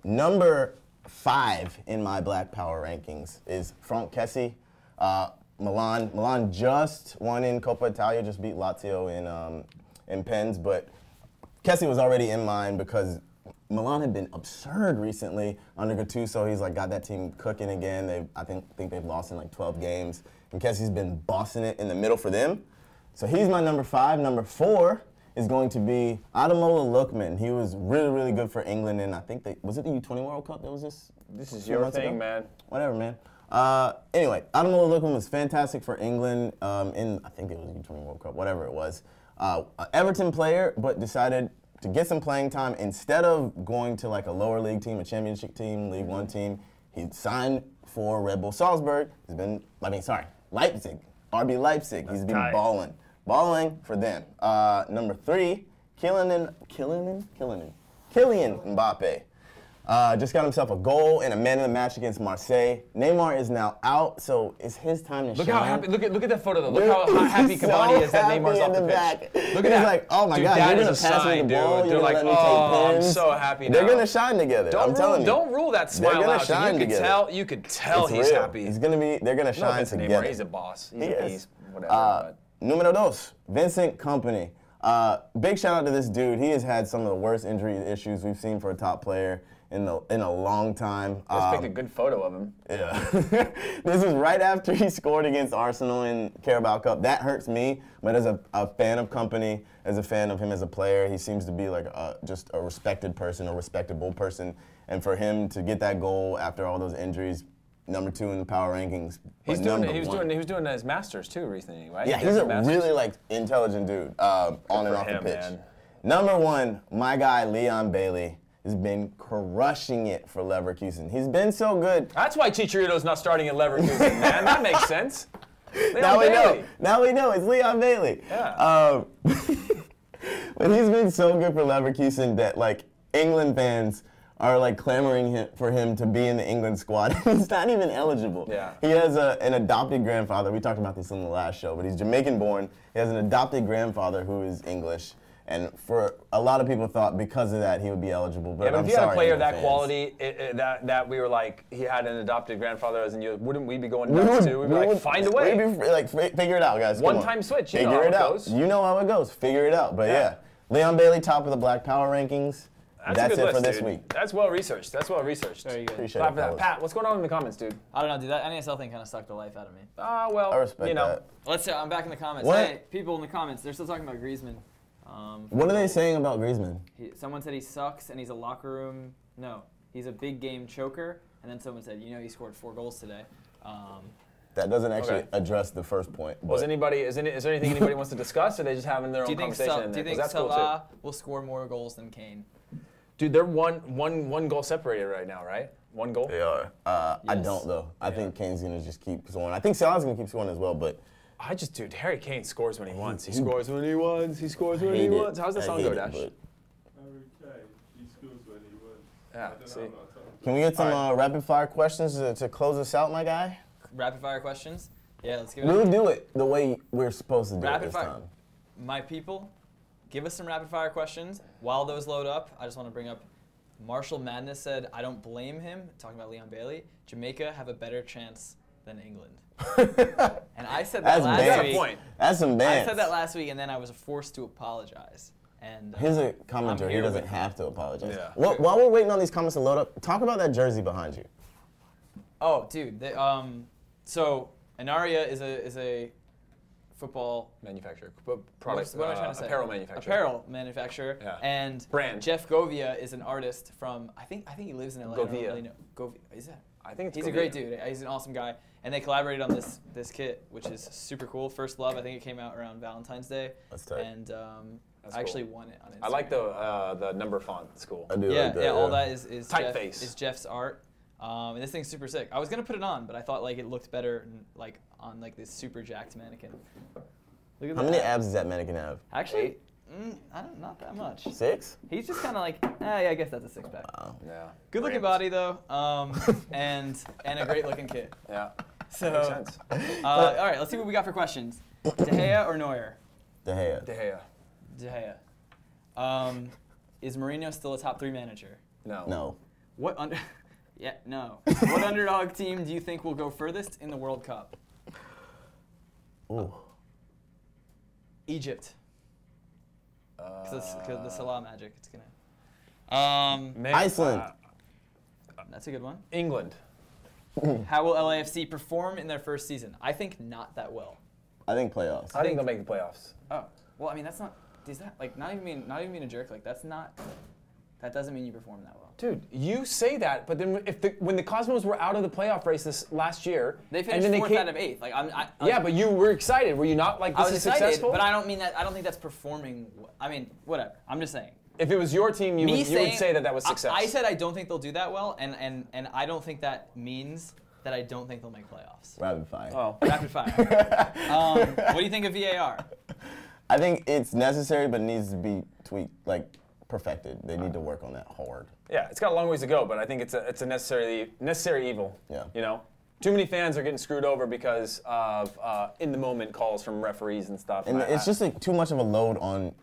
Number 5 in my Black Power rankings is Franck Kessie. Milan just won in Coppa Italia, just beat Lazio in pens, but Kessie was already in mine because Milan had been absurd recently under Gattuso. He's like got that team cooking again. I think they've lost in like 12 games, and Kessie's been bossing it in the middle for them. So he's my number 5. Number 4 is going to be Ademola Lookman. He was really, really good for England, and I think was it the U20 World Cup that was this? This is few your months thing, ago? man. Whatever, man. Anyway, Ademola Lookman was fantastic for England in, I think it was the U20 World Cup, whatever it was. Everton player, but decided to get some playing time. Instead of going to like a lower league team, a championship team, League One team, he signed for Red Bull Salzburg. Leipzig, RB Leipzig. He's been tight. balling for them. Number 3, Kylian Mbappe. Just got himself a goal and a man of the match against Marseille. Neymar is now out, so it's his time to Look shine. how happy. Look at that photo though. Look Dude, how happy he's Cavani so is that happy Neymar's off in the the pitch. back. Look at He's that. like, oh my dude, God, that you're is gonna a pass me sign, the dude. ball. They're You're like, gonna let me take oh, I'm pins. so happy now. They're gonna shine together. I'm telling you. Don't rule that smile gonna out. dude. shine together. You could tell It's he's real. happy. They're gonna No shine offense to together. Neymar, he's a boss. He's He a is. beast. Whatever. Numero 2, Vincent Kompany. Big shout out to this dude. He has had some of the worst injury issues we've seen for a top player. in a long time. Let's pick a good photo of him. Yeah. This is right after he scored against Arsenal in Carabao Cup. That hurts me, but as a fan of company, as a fan of him as a player, he seems to be like just a respected person, a respectable person. And for him to get that goal after all those injuries, number 2 in the power rankings. He was doing his masters too recently, right? Yeah, he's a really intelligent dude on and off the pitch. Man. Number 1, my guy Leon Bailey has been crushing it for Leverkusen. He's been so good. That's why Chicharito's not starting at Leverkusen, man. That makes sense. Now we know. Now we know. It's Leon Bailey. Yeah. But he's been so good for Leverkusen that England fans are clamoring for him to be in the England squad. He's not even eligible. Yeah. He has an adopted grandfather. We talked about this in the last show, but he's Jamaican born. He has an adopted grandfather who is English. And for a lot of people thought because of that he would be eligible. But, if you had a player that quality, that we were like, he had an adopted grandfather, as in you, wouldn't we be going nuts too? We'd be like, find a way. We'd be figure it out, guys. One-time switch. Figure it out. You know how it goes. Figure it out. But yeah, Leon Bailey, top of the Black Power rankings. That's it for this week. That's well researched. That's well researched. Very good. Appreciate Clap it, for that. fellas. Pat, what's going on in the comments, dude? I don't know, dude. That NASL thing kind of sucked the life out of me. Well, I respect that. Let's say I'm back in the comments. What? Hey, people in the comments, they're still talking about Griezmann. What are they saying about Griezmann? Someone said he sucks and he's a locker room. No, he's a big game choker. And then someone said, he scored 4 goals today. That doesn't actually address the first point. Is there anything anybody wants to discuss, or are they just having their own conversation? Do you think Salah will score more goals than Kane? Dude, they're one goal separated right now, right? 1 goal? They are. I don't, though. I think Kane's going to just keep scoring. I think Salah's going to keep scoring as well, but... Dude, Harry Kane scores when he wants. He scores when he wants. He scores when he wants. How's that song go, Dash? Harry Kane, he scores when he wants. Yeah, see. Can we get some rapid-fire questions to close us out, my guy? Rapid-fire questions? Yeah, let's give it We'll do it the way we're supposed to do it this time. My people, give us some rapid-fire questions. While those load up, I just want to bring up Marshall Madness said, I don't blame him, talking about Leon Bailey. Jamaica have a better chance than England. And I said that last week. That's some bands. I said that last week, and then I was forced to apologize. And here's a commenter. He doesn't have to apologize. Yeah. While we're waiting on these comments to load up, talk about that jersey behind you. Oh, dude. So Anaria is a football manufacturer. What am I trying to say? Apparel manufacturer. Apparel manufacturer. Yeah. And brand. Jeff Govia is an artist from I think he lives in LA. Govia. I don't really know. Govia. Is that? I think it's He's Govia. a great dude. He's an awesome guy. And they collaborated on this kit, which is super cool. First Love, I think it came out around Valentine's Day. That's tight. And That's I actually cool. won it on Instagram. I like the number font. It's cool. I do like that. Yeah, all that is Typeface. is Jeff's art. And this thing's super sick. I was gonna put it on, but I thought it looked better on this super jacked mannequin. Look at How many abs does that mannequin have? Actually, not that much. 6? He's just kind of yeah, I guess that's a 6-pack. Wow. Yeah. Good looking body though, and a great looking kit. Yeah. So, Makes sense. all right, let's see what we got for questions. De Gea or Neuer? De Gea. De Gea. De Gea. Is Mourinho still a top 3 manager? No. No. What What underdog team do you think will go furthest in the World Cup? Ooh. Egypt. Because the Salah magic, it's gonna. Iceland. That's a good one. England. How will LAFC perform in their first season? I think not that well. I think playoffs. I think they'll make the playoffs. Oh, well, I mean that's not. Is that not even mean a jerk? That's not. That doesn't mean you perform that well. Dude, you say that, but then when the Cosmos were out of the playoff race this last year, they finished 4th out of 8th. Yeah, but you were excited. Were you not? This I was is excited, successful. but I don't mean that. I don't think that's performing. I mean, whatever. I'm just saying. If it was your team, you would say that was success. I said I don't think they'll do that well, and I don't think that means that I don't think they'll make playoffs. Rapid fire. Oh, rapid fire. What do you think of VAR? I think it's necessary, but it needs to be tweaked, perfected. They need to work on that hard. Yeah, it's got a long ways to go, but I think it's a necessary evil. Yeah. You know, too many fans are getting screwed over because of in the moment calls from referees and stuff. And it's just too much of a load on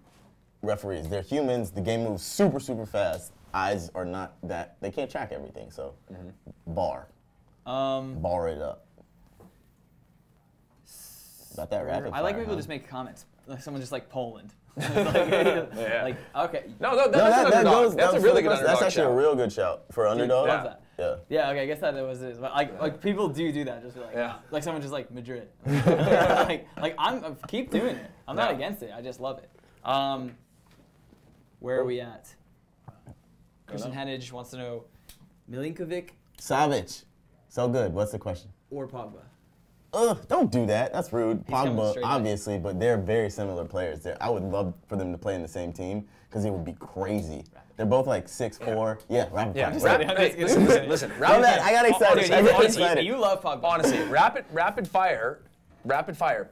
referees. They're humans. The game moves super, super fast. Eyes are not that. They can't track everything. So, bar it up. About that rapid I like fire, people huh? just make comments. Like someone just like Poland. Like, okay. No, that's an underdog. That's a really good underdog. That's actually shout. a real good shout for underdog. Love that. Yeah. Yeah, okay, I guess that was it. But like people do that, just like, Yeah. like someone just like Madrid. like I'm keep doing it. I'm not against it. I just love it. Where are we at? Christian Hennig wants to know, Milinkovic Savic. So good. What's the question? or Pogba? Don't do that. That's rude. coming Pogba, straight in. obviously, but they're very similar players. I would love for them to play in the same team because it would be crazy. They're both like 6'4". Yeah, rapid Yeah, fire. listen. I got excited. Dude, I get honestly, excited. you love Pogba. Honestly, rapid fire.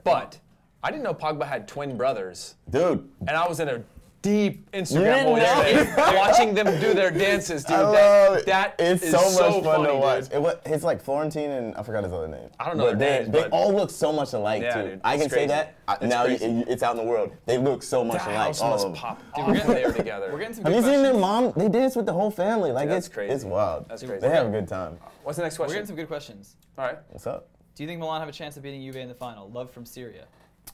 But I didn't know Pogba had twin brothers, Dude, and I was in a deep You Instagram didn't hole know? yesterday watching them do their dances, dude. I love it. That it's is so much fun funny, to watch. dude. It's like Florentine and I forgot his other name. I don't know their names, They but- all look so much alike Yeah, too. dude, I it's can say crazy. that It's now. crazy. It's out in the world. They look so much That alike. house All must of them. pop Dude, off when they're together. We're getting some Have good you seen questions. their mom? They dance with the whole family. Like That's it's crazy. wild. That's crazy. They have a good time. What's the next We're question? getting some good questions. All right. What's up? Do you think Milan have a chance of beating Juve in the final? Love from Syria.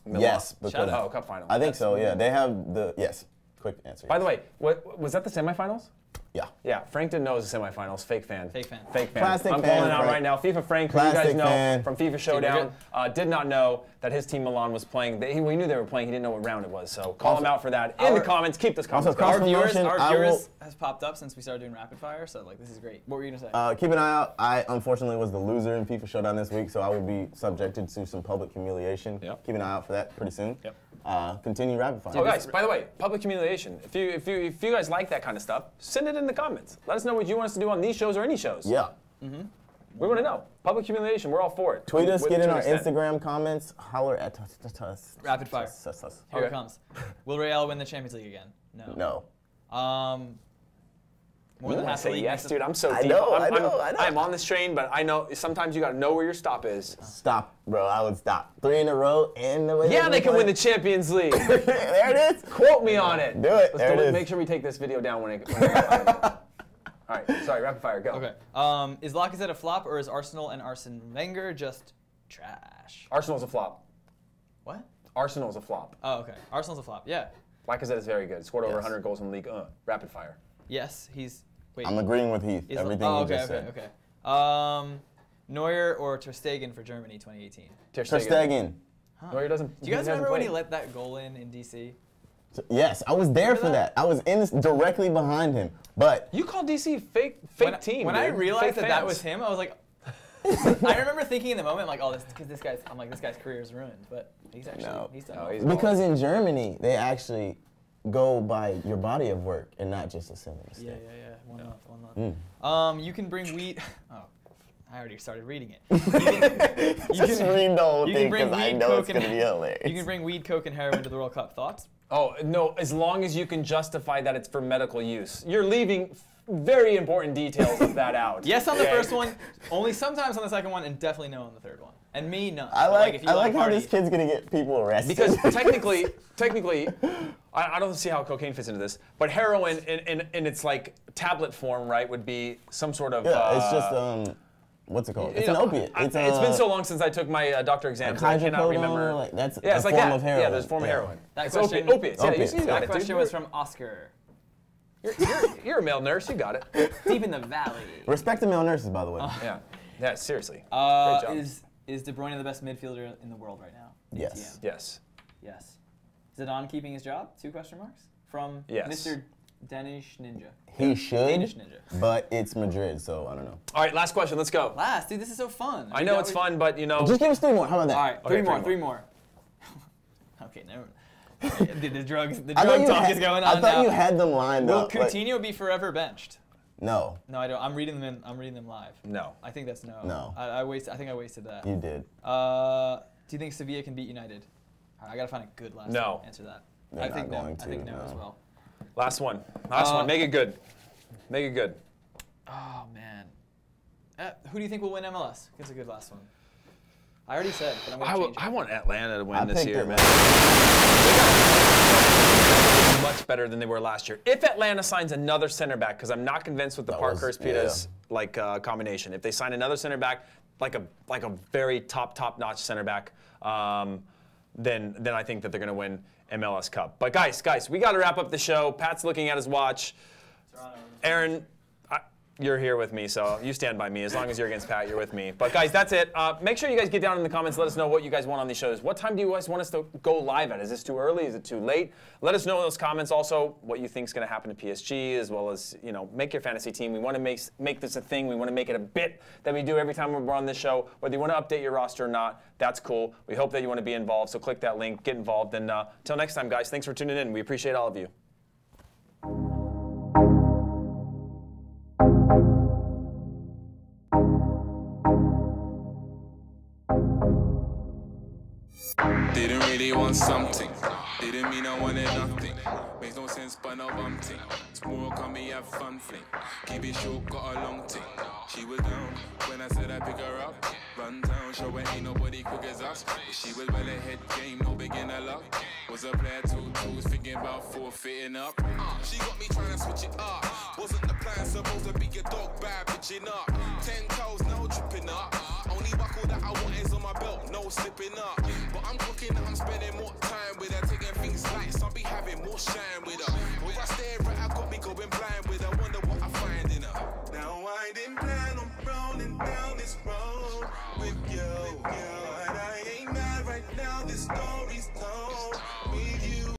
Milan. Yes, Shout because out. Oh, cup final. I think so. Yeah, they have the yes. Quick answer. By the way, what was that the semifinals? Yeah. Yeah, Frank didn't know it was the semifinals. Fake fan. Fake fan. Fake fan. Plastic I'm fan, calling out Frank. right now. FIFA Frank, who you guys Plastic know fan. from FIFA Showdown, did not know that his team Milan was playing. We knew they were playing. He didn't know what round it was. So call him out for that in the comments. Keep this comments also, going. cross promotion, Our I viewers will- has popped up since we started doing rapid fire, so like this is great. What were you gonna say? Keep an eye out. I unfortunately was the loser in FIFA Showdown this week, so I will be subjected to some public humiliation. Yep. Keep an eye out for that pretty soon. Yep. Continue rapid fire. Oh, guys, by the way, public humiliation. If you guys like that kind of stuff, send it in the comments. Let us know what you want us to do on these shows or any shows. Yeah. We want to know. Public humiliation, we're all for it. Tweet us, To get in an our extent. Instagram comments, holler at us. Rapid fire. Here Okay. it comes. Will Real win the Champions League again? No. No. More You than wanna half the say league. yes, makes dude. I'm so I deep. know, I'm, I know. I'm on this train, but I know sometimes you got to know where your stop is. Stop, bro. I would stop. 3 in a row and the way Yeah, they can win the Champions League. There it is. Quote me on it. Do it. Let's There do it it. is. Make sure we take this video down when it. All right, sorry, rapid fire, go. Okay. Is Lacazette a flop or is Arsenal and Arsene Wenger just trash? Arsenal's a flop. What? Arsenal's a flop. Oh, okay. Arsenal's a flop. Yeah. Lacazette is very good. Scored over Yes. 100 goals in the league. Rapid fire. Yes, he's. Wait. I'm agreeing with Heath. is- Everything oh, you okay, just okay, said. okay. Neuer or Ter Stegen for Germany 2018? Ter Ter Stegen. Neuer doesn't. Do you guys remember when he let that goal in DC? Yes, I was there for that. I was in this directly behind him. But You call DC fake team. When I dude. realized Fake that fans. was him, I was like, I remember thinking in the moment, like, oh, this guy's career is ruined. But he's actually, No. he's done. No, well. he's because in Germany, they actually go by your body of work and not just a single mistake. Yeah. One month. You can bring weed. Oh, I already started reading it. Just read the whole you thing can bring because I weed, know coke, it's going to and be hilarious. you can bring weed, coke, and heroin to the World Cup. Thoughts? Oh no! As long as you can justify that it's for medical use, you're leaving very important details of that out. Yes on the Okay? first one, only sometimes on the second one, and definitely no on the third one. And me, none. I But, like, if you I wanna like how party, this kid's going to get people arrested. Because technically, I don't see how cocaine fits into this, but heroin in its like tablet form, right, would be some sort of. yeah, it's just, what's it called? It's you an know, opiate. It's been so long since I took my doctor exam, so I cannot hydrocodone, remember. like, that's Yeah, it's a like form that. of heroin. Yeah, there's a form of Yeah. heroin. That It's question- opiates. Yeah, Opiates, you got that it, question dude. was from Oscar. You're a male nurse. You got it. Deep in the valley. Respect the male nurses, by the way. Yeah, seriously. Great job. Is De Bruyne the best midfielder in the world right now? Yes. Yes. Yes. Zidane keeping his job? 2 question marks? From Yes. Mr. Danish Ninja. He should, Danish Ninja. but it's Madrid, so I don't know. All right, last question. Let's go. Last, dude, this is so fun. I know it's fun, but you know. Just give us 3 more. How about that? All right, Okay, three more. Okay, never. The drug I thought you talk had- is going I on thought now. you had them lined Will up. like- Coutinho be forever benched? no, No, I don't. I'm reading them live. No. I think that's no. No. I think I wasted that. you did. Do you think Sevilla can beat United? All right, I gotta find a good last No. answer that. They're I think not no. going I think to, no as no. well. Last one. Last one. Make it good. Make it good. Oh man. Who do you think will win MLS? That's a good last one. I already said, but I'm gonna change it. I want Atlanta to win I this picked year, it. man. Much better than they were last year. If Atlanta signs another center back, because I'm not convinced with the That was- Parkhurst-Peters combination. If they sign another center back, like a very top-notch center back, then I think that they're going to win MLS Cup. But guys, we got to wrap up the show. Pat's looking at his watch. Aaron, you're here with me, so you stand by me. As long as you're against Pat, you're with me. But guys, that's it. Make sure you guys get down in the comments. Let us know what you guys want on these shows. What time do you guys want us to go live at? Is this too early? Is it too late? Let us know in those comments also what you think is going to happen to PSG, as well as, you know, make your fantasy team. We want to make this a thing. We want to make it a bit that we do every time we're on this show. Whether you want to update your roster or not, that's cool. We hope that you want to be involved, so click that link, get involved. And until next time, guys, thanks for tuning in. We appreciate all of you. Didn't really want something, didn't mean I wanted nothing. Makes no sense, but no bum thing. Tomorrow come me have fun fling. Keep it short, got a long thing. She was down when I said I pick her up. Run down, show her ain't nobody quick as us. She was well ahead game, no beginner luck. Was a player 2-2, thinking about forfeiting up. She got me trying to switch it up. Wasn't the plan supposed to be a dog bad bitching up? 10 toes, no tripping up. Only buckle that I want is on my belt, no slipping up. But I'm cooking, I'm spending more time with her, taking things light, so I'll be having more shine.